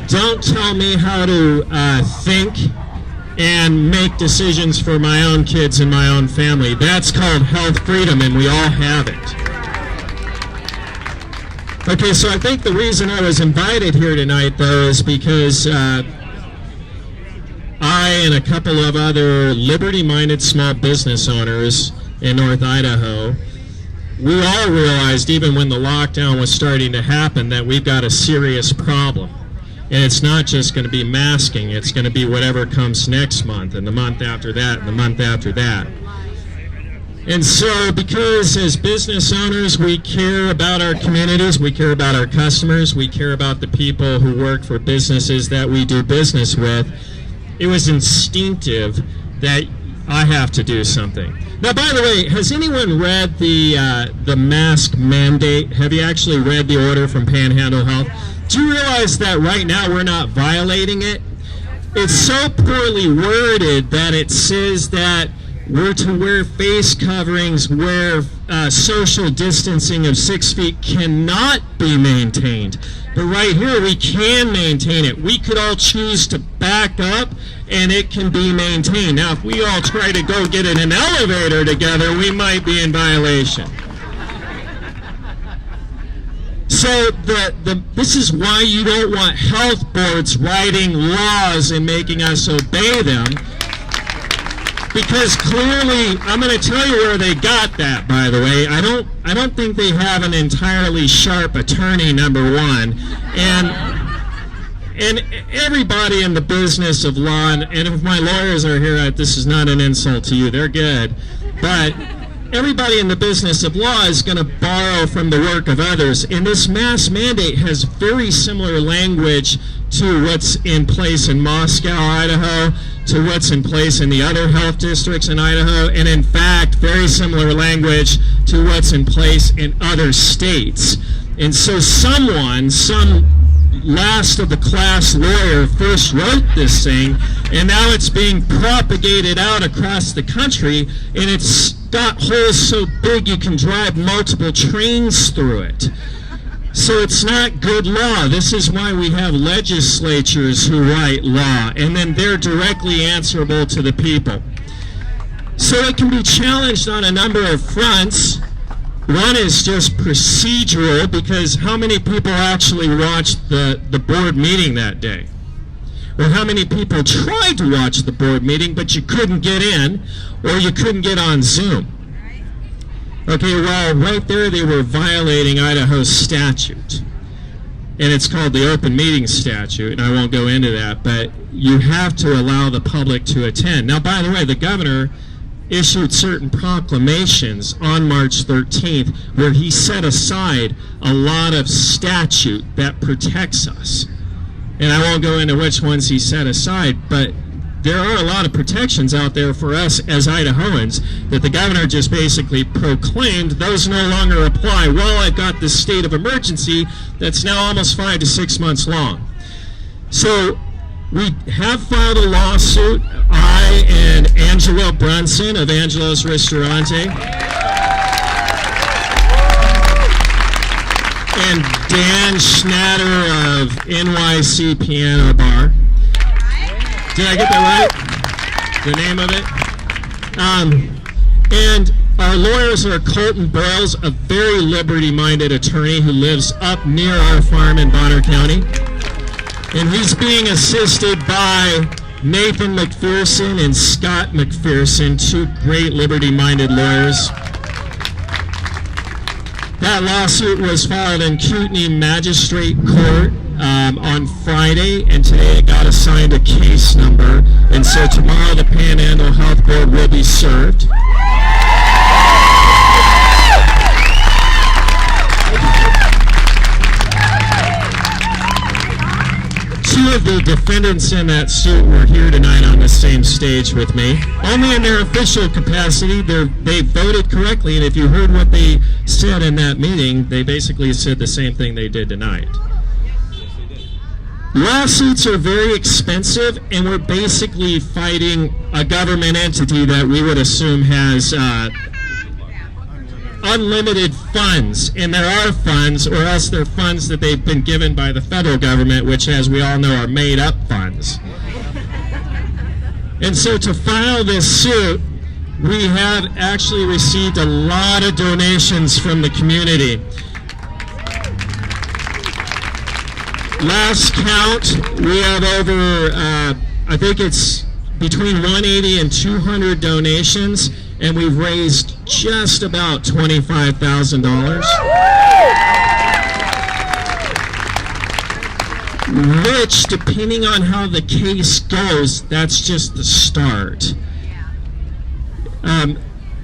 don't tell me how to think and make decisions for my own kids and my own family. That's called health freedom, and we all have it. Okay, so I think the reason I was invited here tonight, though, is because I and a couple of other liberty-minded small business owners in North Idaho, we all realized, even when the lockdown was starting to happen, that we've got a serious problem. And it's not just going to be masking, it's going to be whatever comes next month, and the month after that, and the month after that. And so, because as business owners, we care about our communities, we care about our customers, we care about the people who work for businesses that we do business with, it was instinctive that I have to do something. Now, by the way, has anyone read the mask mandate? Have you actually read the order from Panhandle Health? Do you realize that right now we're not violating it? It's so poorly worded that it says that we're to wear face coverings where social distancing of 6 feet cannot be maintained. But right here we can maintain it. We could all choose to back up and it can be maintained. Now, if we all try to go get in an elevator together, we might be in violation. So this is why you don't want health boards writing laws and making us obey them. Because clearly, I'm going to tell you where they got that, by the way. I don't think they have an entirely sharp attorney, number one. And everybody in the business of law, and if my lawyers are here, this is not an insult to you, they're good. But everybody in the business of law is going to borrow from the work of others. And this mask mandate has very similar language to what's in place in Moscow, Idaho, to what's in place in the other health districts in Idaho, and in fact, very similar language to what's in place in other states. And so some last of the class lawyer first wrote this thing, and now it's being propagated out across the country, and it's got holes so big you can drive multiple trains through it. So it's not good law. This is why we have legislatures who write law, and then they're directly answerable to the people. So it can be challenged on a number of fronts. One is just procedural, because how many people actually watched the board meeting that day? Or how many people tried to watch the board meeting, but you couldn't get in, or you couldn't get on Zoom? Okay, well, right there they were violating Idaho's statute. And it's called the Open Meeting Statute, and I won't go into that, but you have to allow the public to attend. Now, by the way, the governor issued certain proclamations on March 13th where he set aside a lot of statute that protects us. And I won't go into which ones he set aside, but there are a lot of protections out there for us as Idahoans that the governor just basically proclaimed those no longer apply. Well, I've got this state of emergency that's now almost 5 to 6 months long. So we have filed a lawsuit, I and Angela Brunson of Angelo's Ristorante, and Dan Schnatter of NYC Piano Bar. Did I get that right? The name of it? And our lawyers are Colton Boyles, a very liberty-minded attorney who lives up near our farm in Bonner County. And he's being assisted by Nathan McPherson and Scott McPherson, two great liberty-minded lawyers. That lawsuit was filed in Kootenai Magistrate Court on Friday, and today it got assigned a case number, and so tomorrow the Panhandle Health Board will be served. Two of the defendants in that suit were here tonight on the same stage with me. Only in their official capacity, they voted correctly, and if you heard what they said in that meeting, they basically said the same thing they did tonight. Lawsuits are very expensive, and we're basically fighting a government entity that we would assume has unlimited funds, and there are funds, or else they're funds that they've been given by the federal government, which, as we all know, are made-up funds. And so to file this suit, we have actually received a lot of donations from the community. Last count, we have over, I think it's between 180 and 200 donations, and we've raised just about $25,000. Which, depending on how the case goes, that's just the start.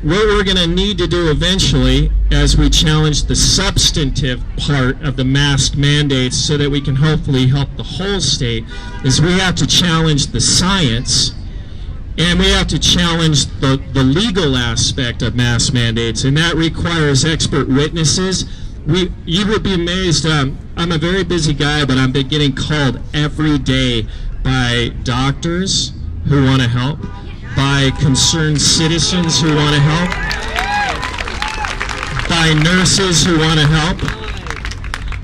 What we're going to need to do eventually, as we challenge the substantive part of the mask mandates so that we can hopefully help the whole state, is we have to challenge the science, and we have to challenge the legal aspect of mask mandates, and that requires expert witnesses. You would be amazed. I'm a very busy guy, but I've been getting called every day by doctors who want to help, by concerned citizens who want to help, by nurses who want to help.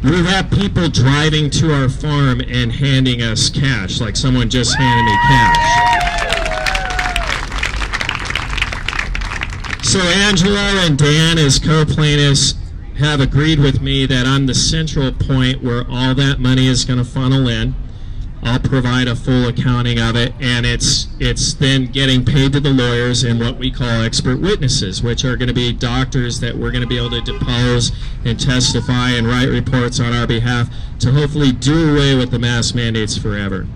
We have people driving to our farm and handing us cash, like someone just handed me cash. So Angela and Dan, as co-plaintiffs, have agreed with me that I'm the central point where all that money is going to funnel in. I'll provide a full accounting of it, and it's then getting paid to the lawyers and what we call expert witnesses, which are going to be doctors that we're going to be able to depose and testify and write reports on our behalf to hopefully do away with the mask mandates forever.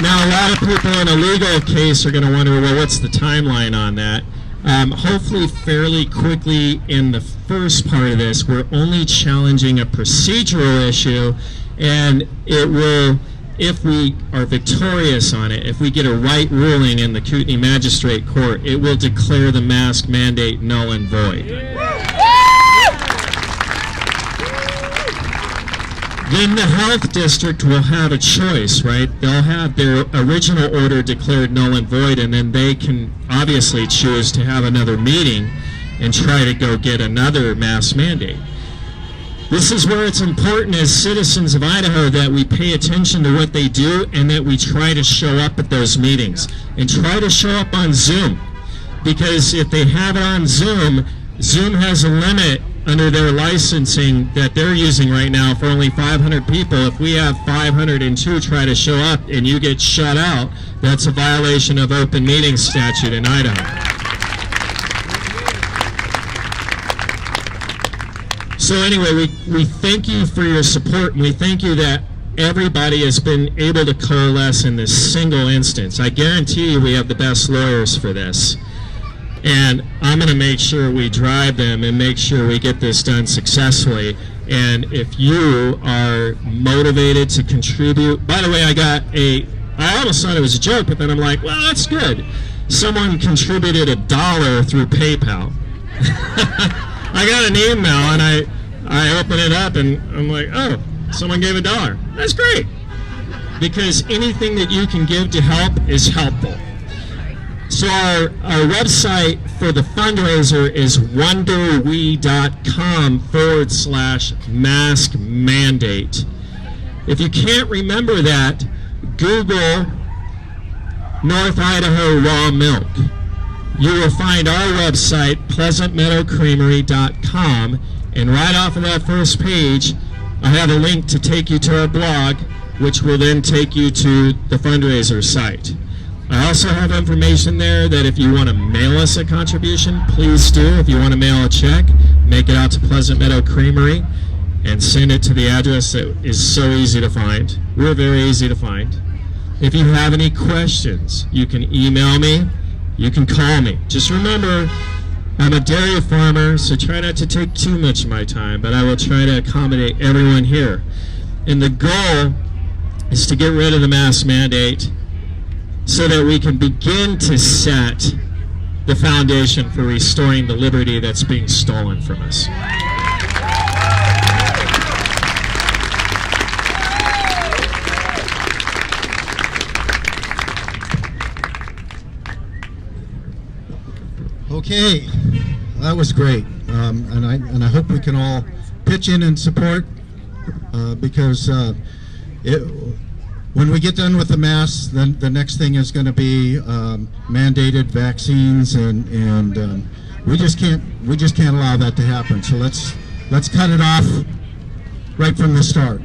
Now, a lot of people in a legal case are going to wonder, well, what's the timeline on that? Hopefully fairly quickly in the first part of this, we're only challenging a procedural issue, and it will, if we are victorious on it, if we get a right ruling in the Kootenai Magistrate Court, it will declare the mask mandate null and void. Then the health district will have a choice, right? They'll have their original order declared null and void, and then they can obviously choose to have another meeting and try to go get another mask mandate. This is where it's important as citizens of Idaho that we pay attention to what they do and that we try to show up at those meetings and try to show up on Zoom. Because if they have it on Zoom, Zoom has a limit under their licensing that they're using right now for only 500 people, if we have 502 try to show up and you get shut out, that's a violation of open meeting statute in Idaho. So anyway, we thank you for your support, and we thank you that everybody has been able to coalesce in this single instance. I guarantee you we have the best lawyers for this. And I'm going to make sure we drive them and make sure we get this done successfully. And if you are motivated to contribute, by the way, I almost thought it was a joke, but then I'm like, well, that's good. Someone contributed $1 through PayPal. I got an email and I open it up and I'm like, oh, someone gave $1. That's great. Because anything that you can give to help is helpful. So our website for the fundraiser is wonderwe.com/mask mandate. If you can't remember that, Google North Idaho raw milk. You will find our website, pleasantmeadowcreamery.com, and right off of that first page, I have a link to take you to our blog, which will then take you to the fundraiser site. I also have information there that if you want to mail us a contribution, please do. If you want to mail a check, make it out to Pleasant Meadow Creamery and send it to the address that is so easy to find. We're very easy to find. If you have any questions, you can email me, you can call me. Just remember, I'm a dairy farmer, so try not to take too much of my time, but I will try to accommodate everyone here. And the goal is to get rid of the mask mandate so that we can begin to set the foundation for restoring the liberty that's being stolen from us. Okay, that was great, and I hope we can all pitch in and support because when we get done with the masks, then the next thing is going to be mandated vaccines, and we just can't allow that to happen. So let's cut it off right from the start.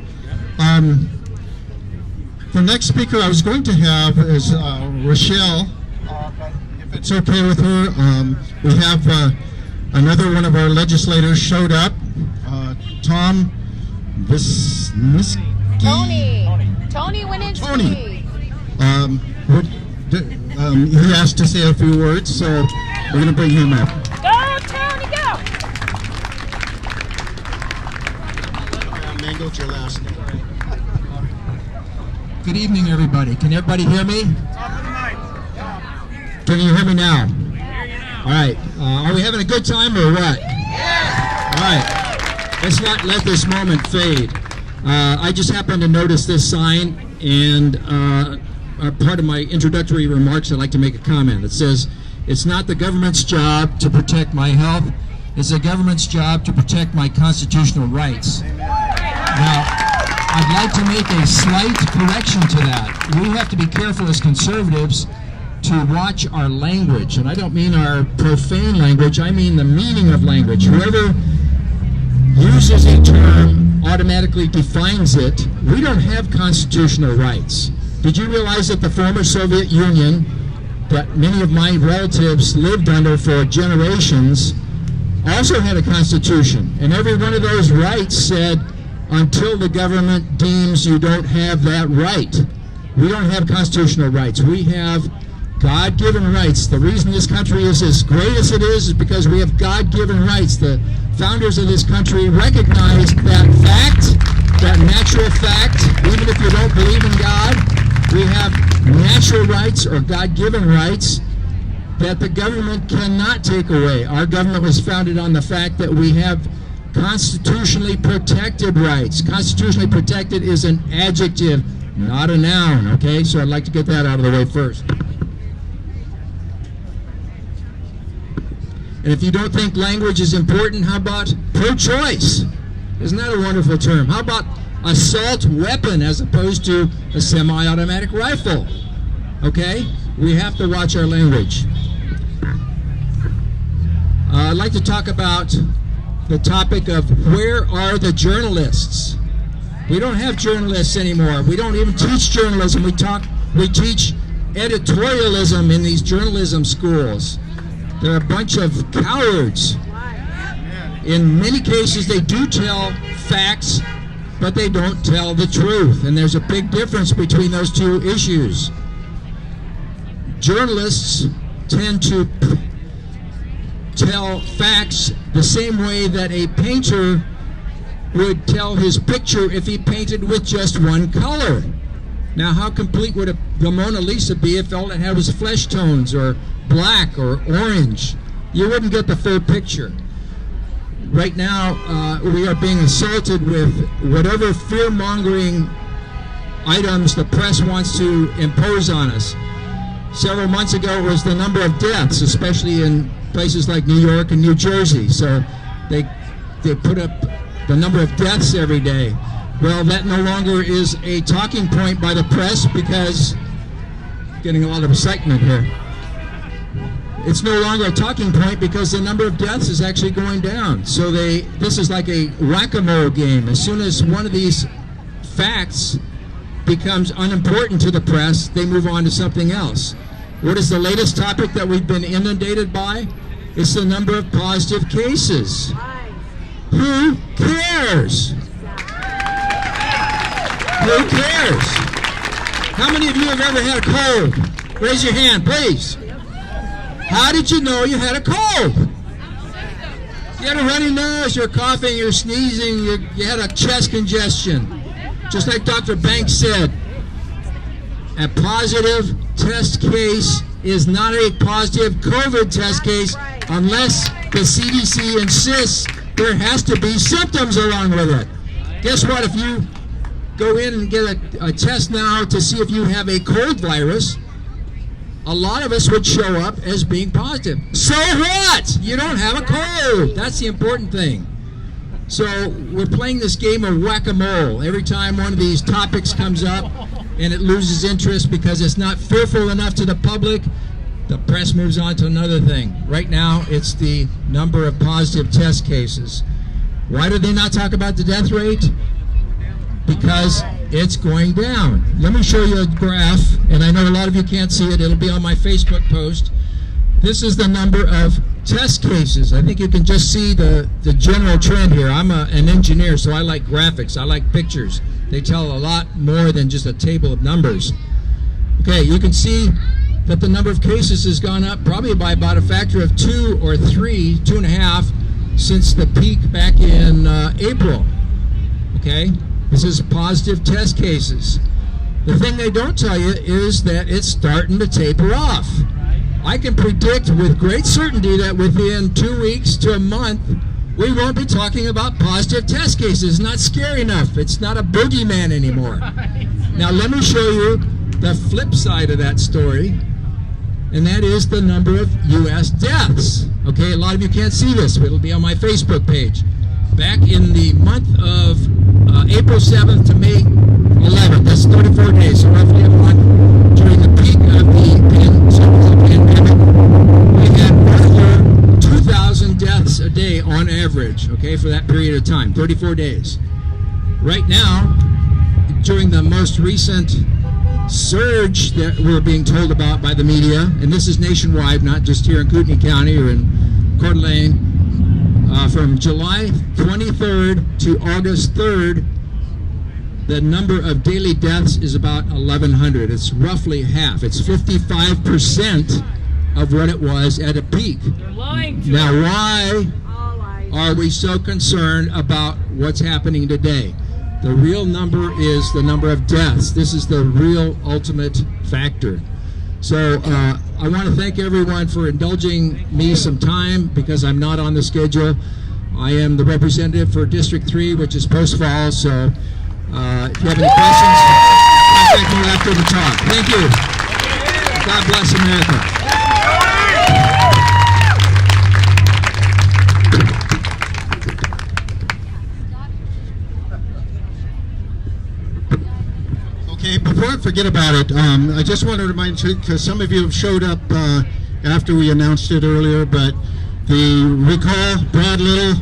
The next speaker I was going to have is Rachelle. If it's okay with her, we have another one of our legislators showed up, Tom Tony Wininski. Tony. He asked to say a few words, so we're going to bring him up. Go, Tony, go! Mango's your last name. Good evening, everybody. Can everybody hear me? Can you hear me now? All right. Are we having a good time or what? All right. Let's not let this moment fade. I just happened to notice this sign, and part of my introductory remarks, I'd like to make a comment. It says, it's not the government's job to protect my health, it's the government's job to protect my constitutional rights. Now, I'd like to make a slight correction to that. We have to be careful as conservatives to watch our language, and I don't mean our profane language, I mean the meaning of language. Whoever uses a term automatically defines it. We don't have constitutional rights. Did you realize that the former Soviet Union, that many of my relatives lived under for generations, also had a constitution? And every one of those rights said, until the government deems you don't have that right. We don't have constitutional rights. We have God-given rights. The reason this country is as great as it is because we have God-given rights. The founders of this country recognized that fact, that natural fact. Even if you don't believe in God, we have natural rights or God-given rights that the government cannot take away. Our government was founded on the fact that we have constitutionally protected rights. Constitutionally protected is an adjective, not a noun, okay? So I'd like to get that out of the way first. And if you don't think language is important, how about pro-choice? Isn't that a wonderful term? How about assault weapon as opposed to a semi-automatic rifle? Okay? We have to watch our language. I'd like to talk about the topic of where are the journalists? We don't have journalists anymore. We don't even teach journalism. We teach editorialism in these journalism schools. They're a bunch of cowards. In many cases, they do tell facts, but they don't tell the truth. And there's a big difference between those two issues. Journalists tend to tell facts the same way that a painter would tell his picture if he painted with just one color. Now, how complete would the Mona Lisa be if all it had was flesh tones or black or orange? You wouldn't get the full picture. Right now, we are being assaulted with whatever fear-mongering items the press wants to impose on us. Several months ago was the number of deaths, especially in places like New York and New Jersey. So they put up the number of deaths every day. Well, that no longer is a talking point by the press because, getting a lot of excitement here, it's no longer a talking point because the number of deaths is actually going down. So this is like a whack-a-mole game. As soon as one of these facts becomes unimportant to the press, they move on to something else. What is the latest topic that we've been inundated by? It's the number of positive cases. Who cares? Who cares? How many of you have ever had a cold? Raise your hand, please. How did you know you had a cold? You had a runny nose, you're coughing, you're sneezing, you had a chest congestion. Just like Dr. Banks said, a positive test case is not a positive COVID test case unless the CDC insists there has to be symptoms along with it. Guess what? If you go in and get a test now to see if you have a cold virus, a lot of us would show up as being positive. So what? You don't have a cold. That's the important thing. So we're playing this game of whack-a-mole. Every time one of these topics comes up and it loses interest because it's not fearful enough to the public, the press moves on to another thing. Right now, it's the number of positive test cases. Why do they not talk about the death rate? Because it's going down. Let me show you a graph, and I know a lot of you can't see it. It'll be on my Facebook post. This is the number of test cases. I think you can just see the general trend here. I'm an engineer, so I like graphics. I like pictures. They tell a lot more than just a table of numbers. Okay, you can see that the number of cases has gone up probably by about a factor of 2 or 3, 2.5, since the peak back in April. Okay, this is positive test cases. The thing they don't tell you is that it's starting to taper off. I can predict with great certainty that within 2 weeks to a month, we won't be talking about positive test cases. It's not scary enough. It's not a boogeyman anymore. Now let me show you the flip side of that story, and that is the number of U.S. deaths. Okay, a lot of you can't see this, but it'll be on my Facebook page. Back in the month of April 7th to May 11th, that's 34 days, so roughly a month, during the peak of the pandemic, we had over 2,000 deaths a day on average, okay, for that period of time, 34 days. Right now, during the most recent surge that we're being told about by the media, and this is nationwide, not just here in Kootenai County or in Coeur d'Alene, from July 23rd to August 3rd, the number of daily deaths is about 1,100. It's roughly half. It's 55% of what it was at a peak. Now, why are we so concerned about what's happening today? The real number is the number of deaths. This is the real ultimate factor. So I want to thank everyone for indulging me some time because I'm not on the schedule. I am the representative for District 3, which is Post Falls. So if you have any questions, contact me after the talk. Thank you. God bless America. Okay, before I forget about it, I just want to remind you, because some of you have showed up after we announced it earlier, but the recall, Brad Little,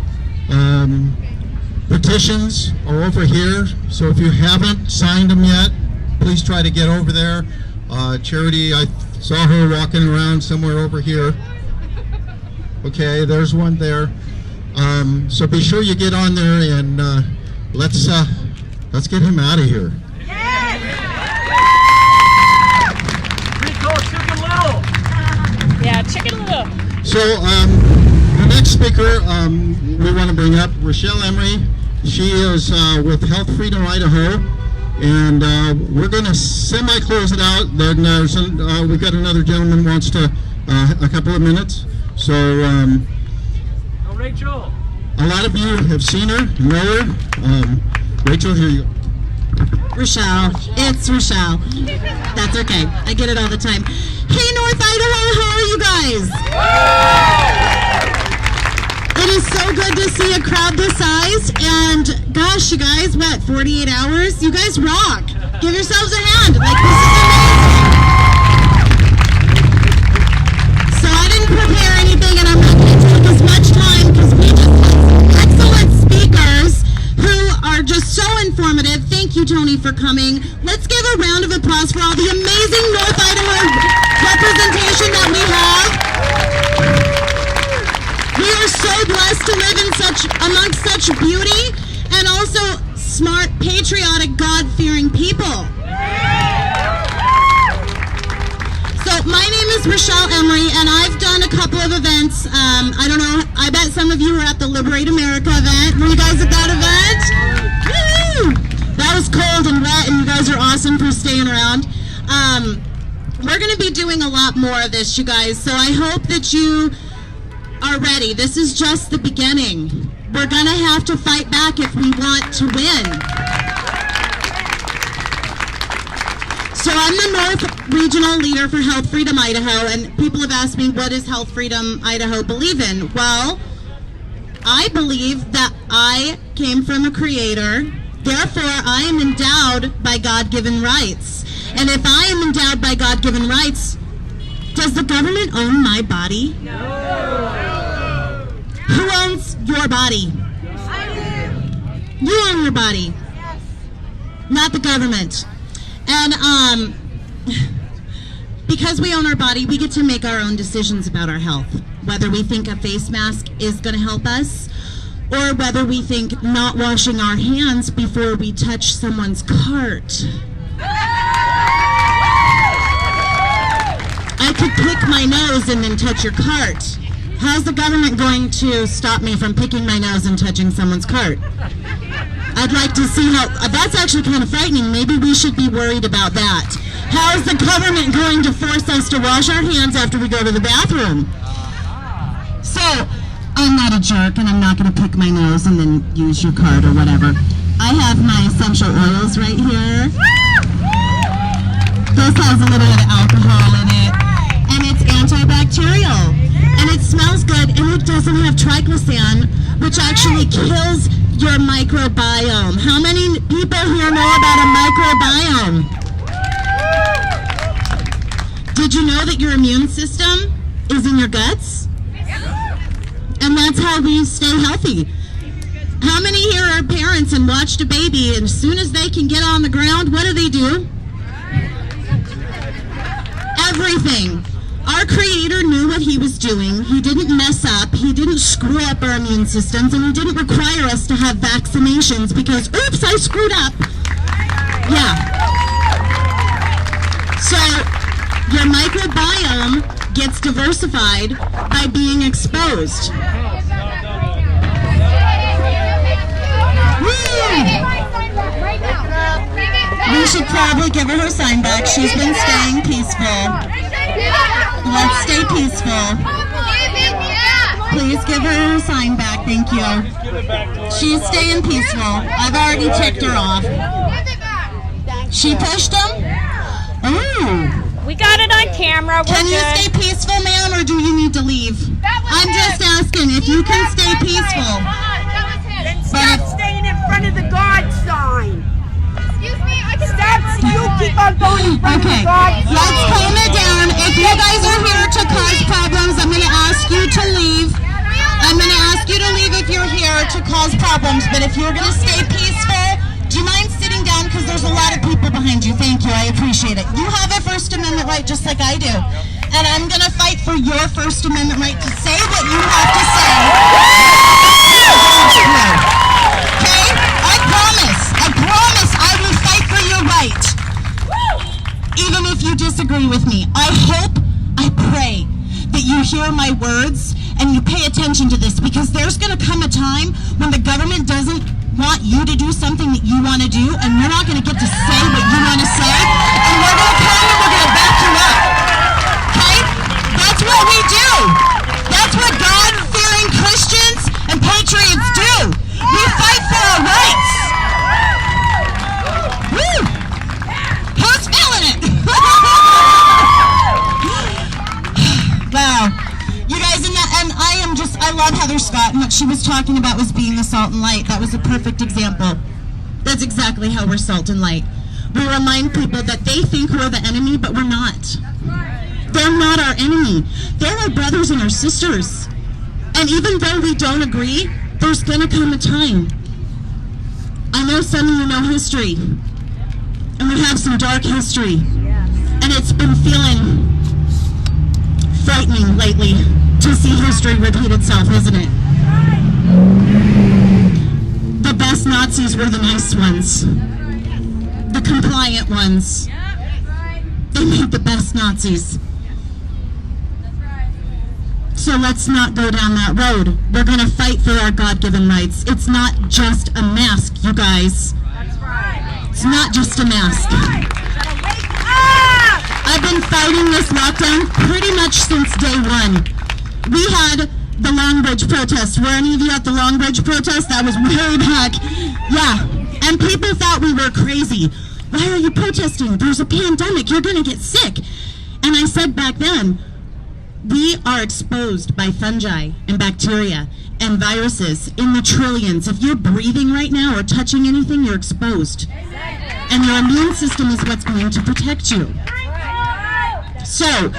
Petitions are over here, so if you haven't signed them yet, please try to get over there. Charity, I saw her walking around somewhere over here. Okay, there's one there. So be sure you get on there and let's get him out of here. Yeah, Chicken Little. So the next speaker we want to bring up, Rachelle Emery. She is with Health Freedom Idaho, and we're going to semi-close it out. Then we've got another gentleman wants to a couple of minutes. So Rachel. A lot of you have seen her, know her. Rachel, here you go. Rochelle. It's Rochelle. That's okay. I get it all the time. Hey, North Idaho, how are you guys? It is so good to see a crowd this size. And gosh, you guys, what, 48 hours? You guys rock. Give yourselves a hand. Like, this is amazing. So I didn't prepare anything, and I'm not going to take as much time because we just have some excellent speakers who are just so informative. Thank you, Tony, for coming. Let's give a round of applause for all the amazing North Idaho representation that we have. We are so blessed to live in amongst such beauty and also smart, patriotic, God-fearing people. So my name is Rachelle Emery, and I've done a couple of events. I don't know, I bet some of you were at the Liberate America event. Were you guys at that event? Woo! That was cold and wet, and you guys are awesome for staying around. We're going to be doing a lot more of this, you guys, so I hope that you are ready. This is just the beginning. We're going to have to fight back if we want to win. So I'm the North Regional Leader for Health Freedom Idaho, and people have asked me, what does Health Freedom Idaho believe in? Well, I believe that I came from a creator, therefore I am endowed by God-given rights. And if I am endowed by God-given rights, does the government own my body? No. Who owns your body? I do. You own your body. Yes. Not the government. And because we own our body, we get to make our own decisions about our health. Whether we think a face mask is going to help us, or whether we think not washing our hands before we touch someone's cart. I could pick my nose and then touch your cart. How's the government going to stop me from picking my nose and touching someone's cart? I'd like to see how, that's actually kind of frightening. Maybe we should be worried about that. How is the government going to force us to wash our hands after we go to the bathroom? So, I'm not a jerk, and I'm not going to pick my nose and then use your cart or whatever. I have my essential oils right here. This has a little bit of alcohol in it, and it's antibacterial, and it smells good, and it doesn't have triclosan, which actually kills your microbiome. How many people here know about a microbiome? Did you know that your immune system is in your guts? And that's how we stay healthy. How many here are parents and watched a baby, and as soon as they can get on the ground, what do? Everything. Our Creator knew what He was doing. He didn't mess up. He didn't screw up our immune systems, and He didn't require us to have vaccinations because, oops, I screwed up. Yeah. So, your microbiome gets diversified by being exposed. We should probably give her sign back. She's been staying peaceful. Let's stay peaceful. Please give her sign back. Thank you. She's staying peaceful. I've already ticked her off. She pushed him? Ooh. We got it on camera. Can you stay peaceful, ma'am, or do you need to leave? I'm just asking if you can stay peaceful. Then stop staying in front of the God sign. Excuse me, I can Stop, you keep on going in front of the God sign. Let's calm it down. If you guys are here to cause problems, I'm going to ask you to leave. I'm going to ask you to leave if you're here. here to cause problems, but if you're going to stay peaceful, do you mind sitting down? Because there's a lot of people behind you. Thank you. I appreciate it. You have a First Amendment right just like I do. And I'm going to fight for your First Amendment right to say what you have to say. Okay? I promise I will fight for your right. Even if you disagree with me. I pray that you hear my words and you pay attention to this, because there's going to come a time when the government doesn't want you to do something that you want to do, and you're not going to get to say what you want to say, and we're going to come and we're going to back you up. Okay? That's what we do. That's what God-fearing Christians and patriots do. We fight for our rights. Woo! Who's feeling it? Wow. You guys, and I love Heather Scott, and what she was talking about was being the salt and light. That was a perfect example. That's exactly how we're salt and light. We remind people that they think we're the enemy, but we're not. They're not our enemy. They're our brothers and our sisters. And even though we don't agree, there's gonna come a time. I know some of you know history, and we have some dark history. And it's been feeling frightening lately to see history repeat itself, isn't it? The best Nazis were the nice ones. The compliant ones. They made the best Nazis. So let's not go down that road. We're going to fight for our God-given rights. It's not just a mask, you guys. It's not just a mask. I've been fighting this lockdown pretty much since day one. We had the Long Bridge protest. Were any of you at the Long Bridge protest? That was way back. Yeah. And people thought we were crazy. Why are you protesting? There's a pandemic. You're going to get sick. And I said back then, we are exposed by fungi and bacteria and viruses in the trillions. If you're breathing right now or touching anything, you're exposed. And your immune system is what's going to protect you. So,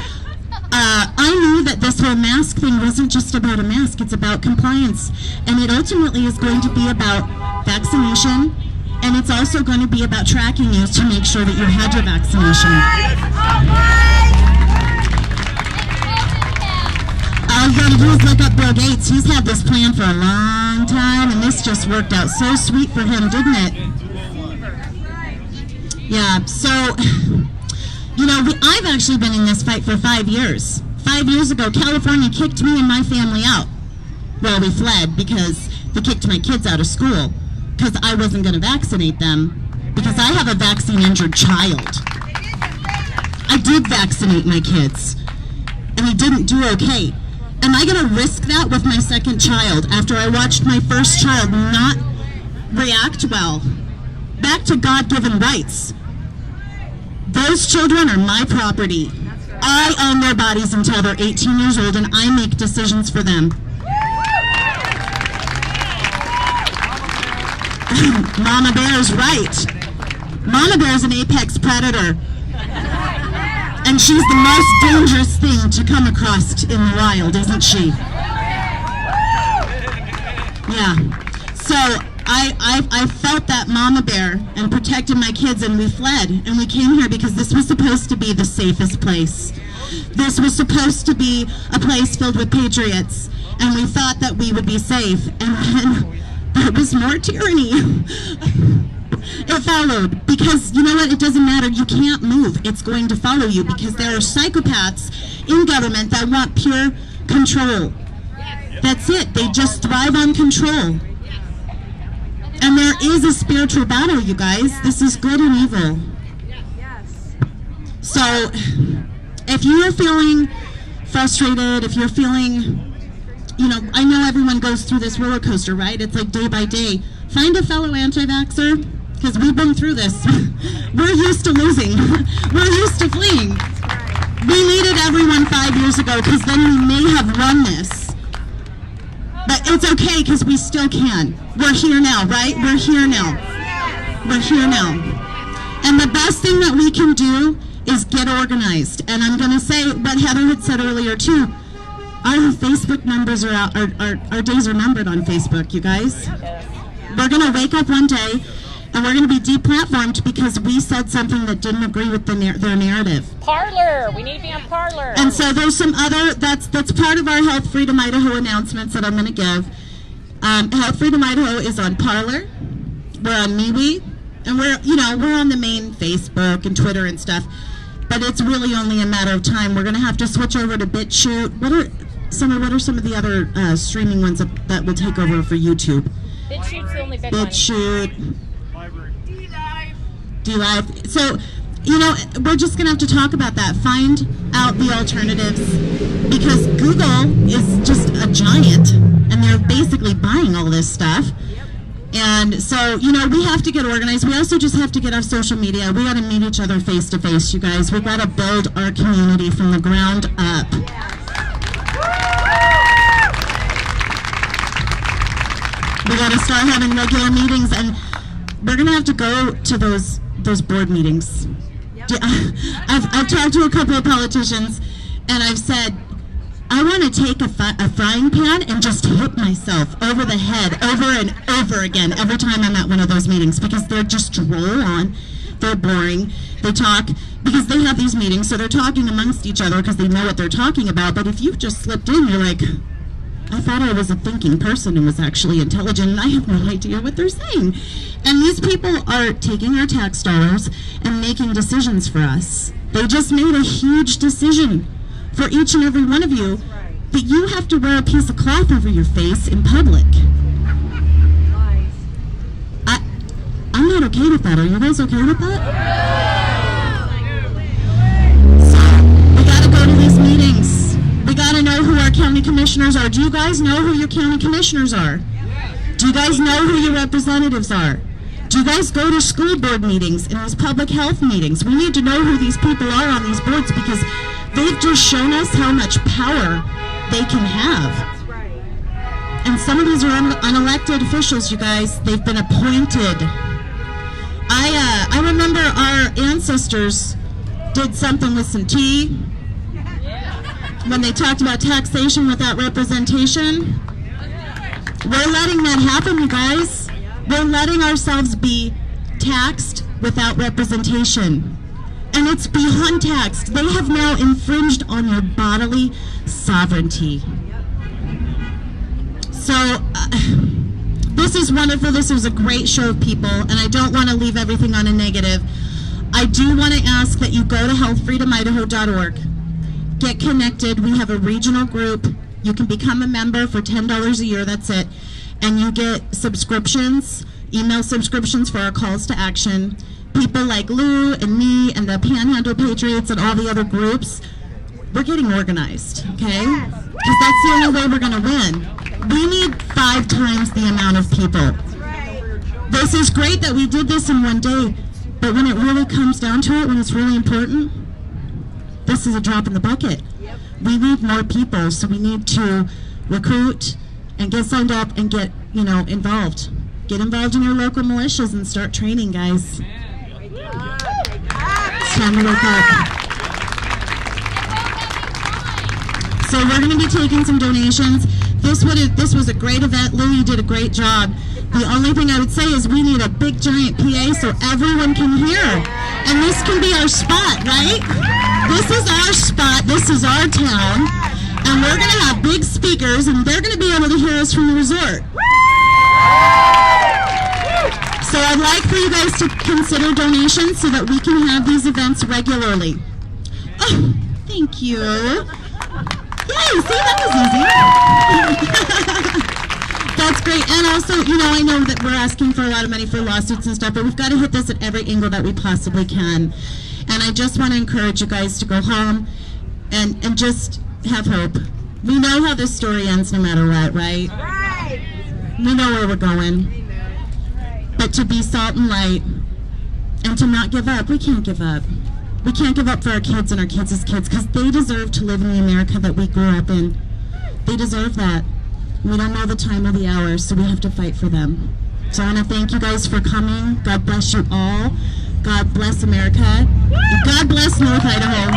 I knew that this whole mask thing wasn't just about a mask, it's about compliance. And it ultimately is going to be about vaccination, and it's also going to be about tracking you to make sure that you had your vaccination. All you gotta do is look up Bill Gates. He's had this plan for a long time, and this just worked out so sweet for him, didn't it? Yeah, so... You know, I've actually been in this fight for 5 years. 5 years ago, California kicked me and my family out. Well, we fled because they kicked my kids out of school because I wasn't going to vaccinate them because I have a vaccine-injured child. I did vaccinate my kids, and they didn't do okay. Am I going to risk that with my second child after I watched my first child not react well? Back to God-given rights. Those children are my property. I own their bodies until they're 18 years old, and I make decisions for them. Mama Bear's right. Mama Bear's an apex predator. And she's the most dangerous thing to come across in the wild, isn't she? Yeah. So I felt that mama bear and protected my kids, and we fled. And we came here because this was supposed to be the safest place. This was supposed to be a place filled with patriots. And we thought that we would be safe. And then there was more tyranny. It followed, because you know what, it doesn't matter, you can't move, it's going to follow you, because there are psychopaths in government that want pure control. That's it, they just thrive on control. And there is a spiritual battle, you guys. This is good and evil. So, if you are feeling frustrated, if you're feeling, you know, I know everyone goes through this roller coaster, right? It's like day by day. Find a fellow anti-vaxxer, because we've been through this. We're used to losing. We're used to fleeing. We needed everyone 5 years ago, because then we may have won this. But it's okay, because we still can. We're here now, right? We're here now. We're here now. And the best thing that we can do is get organized. And I'm going to say what Heather had said earlier, too. Our Facebook numbers are out. Our days are numbered on Facebook, you guys. We're going to wake up one day and we're going to be deplatformed because we said something that didn't agree with their narrative. Parlor. We need to be on Parlor. And so there's some other, that's part of our Health Freedom Idaho announcements that I'm going to give. Health Freedom Idaho is on Parlor. We're on MeWe. And we're on the main Facebook and Twitter and stuff. But it's really only a matter of time. We're going to have to switch over to BitChute. What are some of the other streaming ones that will take over for YouTube? BitChute's the only big BitChute. D-Live. So, we're just going to have to talk about that. Find out the alternatives. Because Google is just a giant. And they're basically buying all this stuff. And so, we have to get organized. We also just have to get off social media. We got to meet each other face to face, you guys. We've got to build our community from the ground up. We got to start having regular meetings, and we're going to have to go to those board meetings. I've talked to a couple of politicians, and I've said, I want to take a frying pan and just hit myself over the head over and over again every time I'm at one of those meetings, because they're just roll on, they're boring, they talk, because they have these meetings, so they're talking amongst each other because they know what they're talking about. But if you've just slipped in, you're like, I thought I was a thinking person and was actually intelligent, and I have no idea what they're saying. And these people are taking our tax dollars and making decisions for us. They just made a huge decision for each and every one of you that you have to wear a piece of cloth over your face in public. I'm not okay with that. Are you guys okay with that? So, we gotta go to these meetings. We gotta know who our county commissioners are. Do you guys know who your county commissioners are? Do you guys know who your representatives are? Do you guys go to school board meetings and these public health meetings? We need to know who these people are on these boards, because they've just shown us how much power they can have. And some of these are unelected officials, you guys. They've been appointed. I remember our ancestors did something with some tea when they talked about taxation without representation. We're letting that happen, you guys. We're letting ourselves be taxed without representation. And it's beyond taxed. They have now infringed on your bodily sovereignty. So, this is wonderful. This was a great show of people, and I don't want to leave everything on a negative. I do want to ask that you go to healthfreedomidaho.org. Get connected. We have a regional group. You can become a member for $10 a year. That's it. And you get subscriptions, email subscriptions for our calls to action. People like Lou and me and the Panhandle Patriots and all the other groups, we're getting organized, okay? Because that's the only way we're going to win. We need 5 times the amount of people. This is great that we did this in one day, but when it really comes down to it, when it's really important, this is a drop in the bucket. We need more people, so we need to recruit and get signed up and get, involved. Get involved in your local militias and start training, guys. It's time to wake up. So we're going to be taking some donations. This was a great event. Lou, you did a great job. The only thing I would say is we need a big giant PA so everyone can hear. And this can be our spot, right? This is our spot. This is our town. And we're going to have big speakers, and they're going to be able to hear us from the resort. So I'd like for you guys to consider donations so that we can have these events regularly. Oh, thank you. Yay, see, that was easy. That's great. And also, I know that we're asking for a lot of money for lawsuits and stuff, but we've got to hit this at every angle that we possibly can. And I just want to encourage you guys to go home and just have hope. We know how this story ends no matter what, right? Right. We know where we're going. But to be salt and light and to not give up, we can't give up. We can't give up for our kids and our kids' kids, because they deserve to live in the America that we grew up in. They deserve that. We don't know the time or the hour, so we have to fight for them. So I want to thank you guys for coming. God bless you all. God bless America. And God bless North Idaho.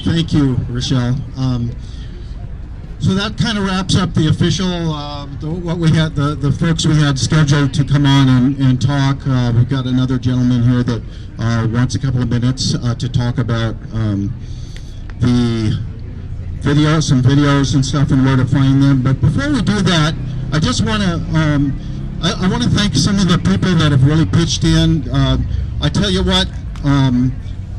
Thank you, Rachelle. So that kind of wraps up the official, what we had, the folks we had scheduled to come on and talk. We've got another gentleman here that wants a couple of minutes to talk about the videos, some videos and stuff, and where to find them. But before we do that, I just want to, I want to thank some of the people that have really pitched in. I tell you what,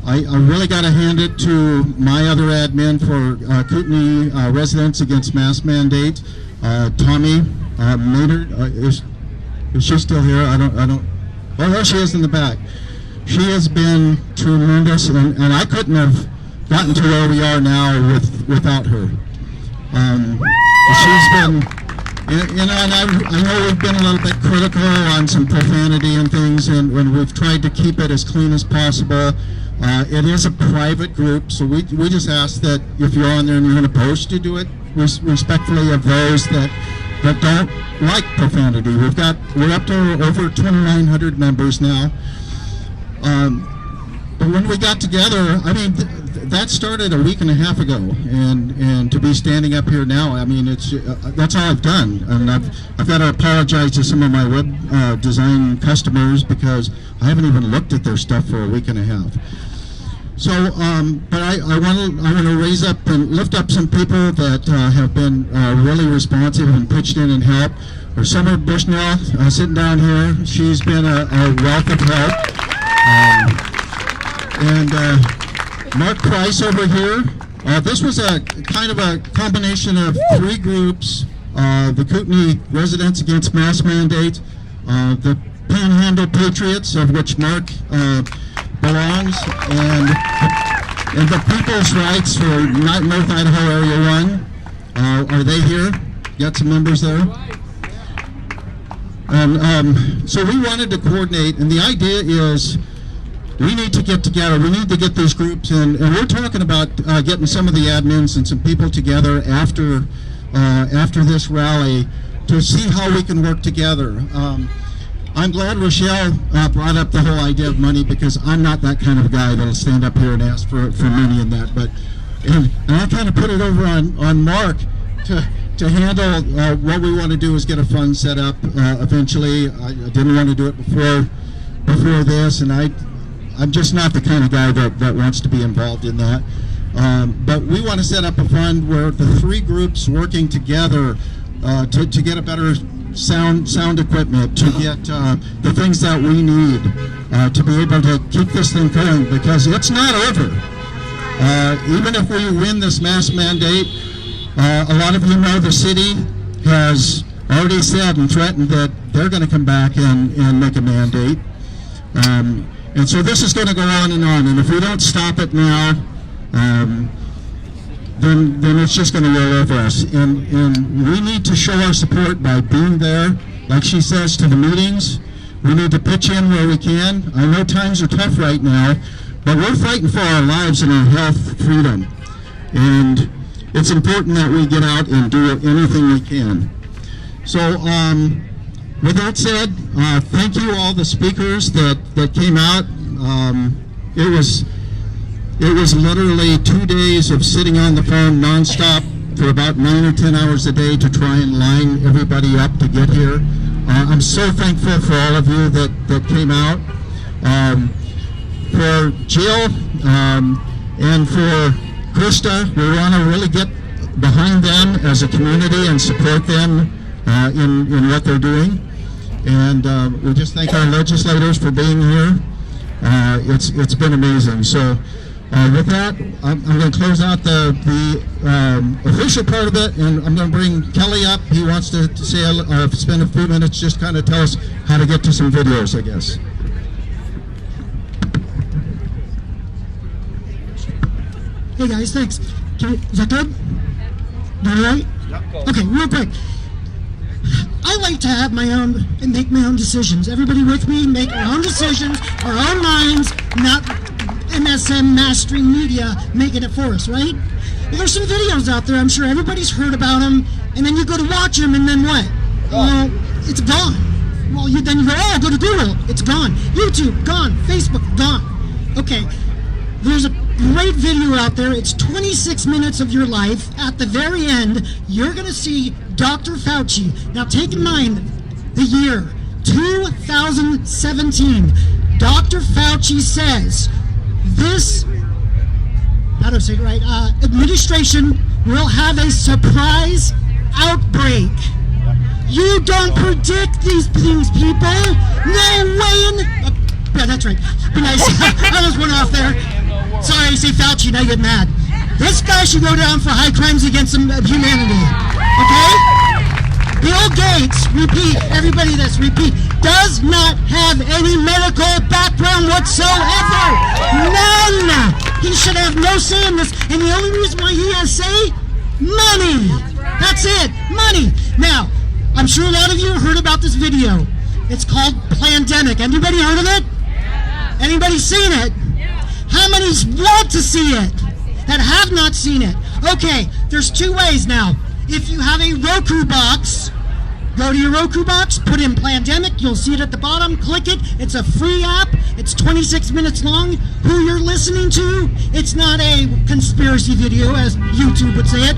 I really got to hand it to my other admin for Kootenai Residents Against Mask Mandate, Tommy Maynard. Is she still here? I don't. Oh, there she is in the back. She has been tremendous, and I couldn't have gotten to where we are now without her. She's been, and I know we've been a little bit critical on some profanity and things, and when we've tried to keep it as clean as possible. It is a private group, so we just ask that if you're on there and you're going to post, to do it respectfully of those that don't like profanity. We're up to over 2,900 members now. But when we got together, I mean, that started a week and a half ago, and to be standing up here now, I mean, it's that's all I've done, and I've got to apologize to some of my web design customers because I haven't even looked at their stuff for a week and a half. So, but I want to raise up and lift up some people that have been really responsive and pitched in and helped. There's Summer Bushnell sitting down here. She's been a wealth of help. And Mark Price over here. This was a kind of a combination of three groups: the Kootenai Residents Against Mask Mandate, the Panhandle Patriots, of which Mark belongs, and the People's Rights for North Idaho Area 1. Are they here? Got some members there? And so we wanted to coordinate, and the idea is we need to get together. We need to get these groups in, and we're talking about getting some of the admins and some people together after this rally to see how we can work together. I'm glad Rachelle brought up the whole idea of money, because I'm not that kind of guy that'll stand up here and ask for money and that. But and I kind of put it over on Mark to handle what we want to do is get a fund set up eventually. I didn't want to do it before this, and I'm just not the kind of guy that wants to be involved in that. But we want to set up a fund where the three groups working together to get a better sound equipment, to get the things that we need to be able to keep this thing going, because it's not over. Even if we win this mask mandate, a lot of you know the city has already said and threatened that they're going to come back and make a mandate. And so this is going to go on, and if we don't stop it now, then it's just going to roll over us. And we need to show our support by being there, like she says, to the meetings. We need to pitch in where we can. I know times are tough right now, but we're fighting for our lives and our health freedom. And it's important that we get out and do anything we can. So with that said, thank you all the speakers that came out. It was literally 2 days of sitting on the phone nonstop for about 9 or 10 hours a day to try and line everybody up to get here. I'm so thankful for all of you that came out. For Jill and for Christa, we want to really get behind them as a community and support them in what they're doing. And we just thank our legislators for being here. It's been amazing. So with that, I'm going to close out the official part of it, and I'm going to bring Kelly up. He wants to say spend a few minutes, just kind of tell us how to get to some videos, I guess. Hey guys, thanks. Is that good? All right? Yep. Okay, real quick. I like to have my own and make my own decisions. Everybody with me, make our own decisions, our own minds, not MSM mainstream media making it for us, right? Well, there's some videos out there, I'm sure everybody's heard about them, and then you go to watch them, and then what? Well, it's gone. Well, then you go, go to Google, it's gone. YouTube, gone. Facebook, gone. Okay, there's a great video out there. It's 26 minutes of your life. At the very end, you're going to see Dr. Fauci. Now, take in mind the year 2017. Dr. Fauci says this, how do I say it right? Administration will have a surprise outbreak. You don't predict these things, people. No way yeah, that's right. Be nice. I just went off there. Sorry, I say Fauci, now you get mad. This guy should go down for high crimes against humanity. Okay? Bill Gates, repeat, everybody this, repeat, does not have any medical background whatsoever. None. He should have no say in this, and the only reason why he has say, money. That's it, money. Now, I'm sure a lot of you heard about this video. It's called Plandemic. Anybody heard of it? Anybody seen it? How many want to see it that have not seen it? Okay, there's two ways now. If you have a Roku box, go to your Roku box, put in Plandemic, you'll see it at the bottom, click it. It's a free app. It's 26 minutes long. Who you're listening to, it's not a conspiracy video, as YouTube would say it.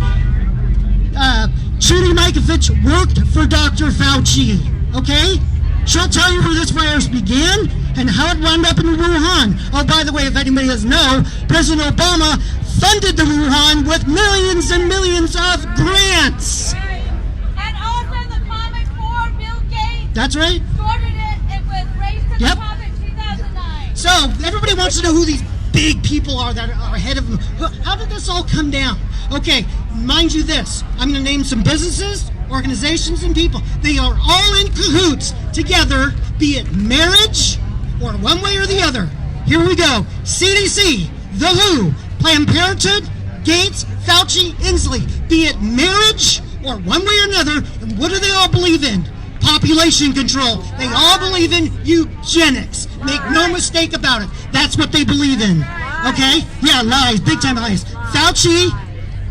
Judy Mikovits worked for Dr. Fauci, okay? She'll tell you where this virus began and how it wound up in Wuhan. Oh, by the way, if anybody doesn't know, President Obama funded the Wuhan with millions and millions of grants. And also the comic for Bill Gates. That's right. Started it. It was raised to the top in 2009. So, everybody wants to know who these big people are that are ahead of them. How did this all come down? Okay, mind you this. I'm going to name some businesses, organizations, and people. They are all in cahoots together, be it marriage or one way or the other. Here we go. CDC, The Who, Planned Parenthood, Gates, Fauci, Inslee. Be it marriage or one way or another, and what do they all believe in? Population control. They all believe in eugenics. Make no mistake about it. That's what they believe in. Okay? Yeah, lies. Big time lies. Fauci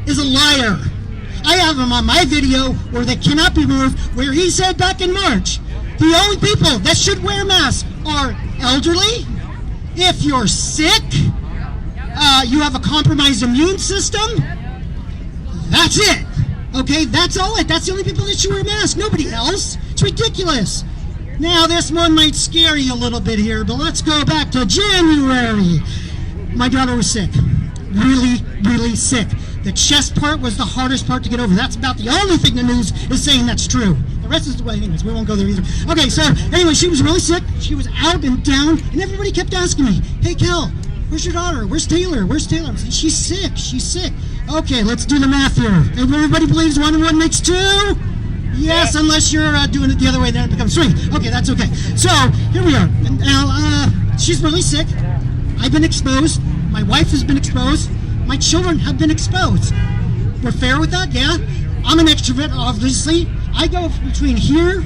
is a liar. I have him on my video where they cannot be moved, where he said back in March, the only people that should wear masks are elderly, if you're sick, you have a compromised immune system, that's it. Okay, that's all it. That's the only people that should wear masks, nobody else. It's ridiculous. Now, this one might scare you a little bit here, but let's go back to January. My daughter was sick. Really, really sick. The chest part was the hardest part to get over. That's about the only thing the news is saying that's true. The rest is, well, anyways, we won't go there either. Okay, so anyway, she was really sick. She was out and down, and everybody kept asking me, hey, Kel, where's your daughter? Where's Taylor? Where's Taylor? I said, she's sick. She's sick. Okay, let's do the math here. Everybody believes 1 and 1 makes 2? Yes, unless you're doing it the other way, then it becomes 3. Okay, that's okay. So, here we are. And now, she's really sick. I've been exposed. My wife has been exposed. My children have been exposed. We're fair with that, yeah? I'm an extrovert, obviously. I go between here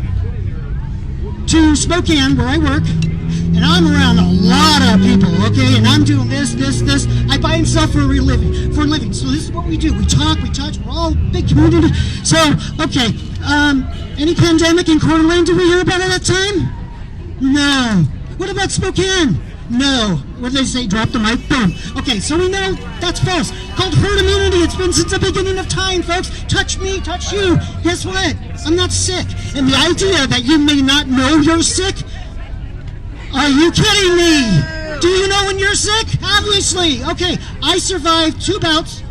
to Spokane, where I work, and I'm around a lot of people, okay? And I'm doing this. I buy and sell for a living. So this is what we do. We talk, we touch. We're all a big community. So, okay. Any pandemic in Coeur d'Alene, did we hear about it at that time? No. What about Spokane? No. What did they say? Drop the mic. Boom. Okay, so we know that's false. Called herd immunity. It's been since the beginning of time, folks. Touch me, touch you. Guess what? I'm not sick. And the idea that you may not know you're sick, are you kidding me? Do you know when you're sick? Obviously. Okay, I survived two bouts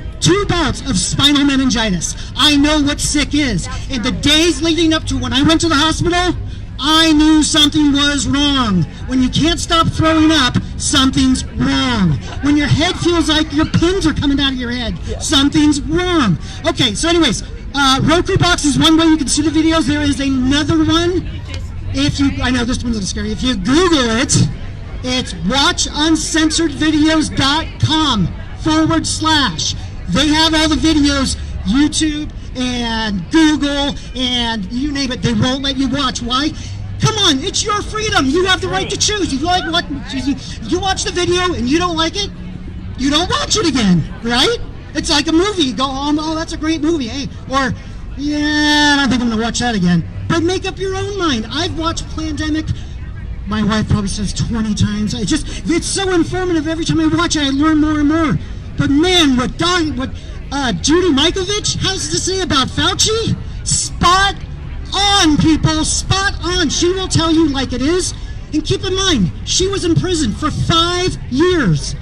of spinal meningitis. I know what sick is. In the days leading up to when I went to the hospital, I knew something was wrong. When you can't stop throwing up, something's wrong. When your head feels like your pins are coming out of your head, something's wrong. Okay, so anyways, Roku box is one way you can see the videos. There is another one. I know this one's a little scary. If you Google it, it's watchuncensoredvideos.com /. They have all the videos, YouTube and Google and you name it. They won't let you watch. Why? Come on, it's your freedom. You have the right to choose. You like what you watch the video and you don't like it, you don't watch it again, right? It's like a movie. You go home, oh, that's a great movie, hey, or yeah, I don't think I'm gonna watch that again. But make up your own mind. I've watched Plandemic my wife probably says 20 times. It's so informative. Every time I watch it, I learn more and more. But man, what Judy Mikovits has to say about Fauci, spot on, people, spot on. She will tell you like it is. And keep in mind, she was in prison for 5 years.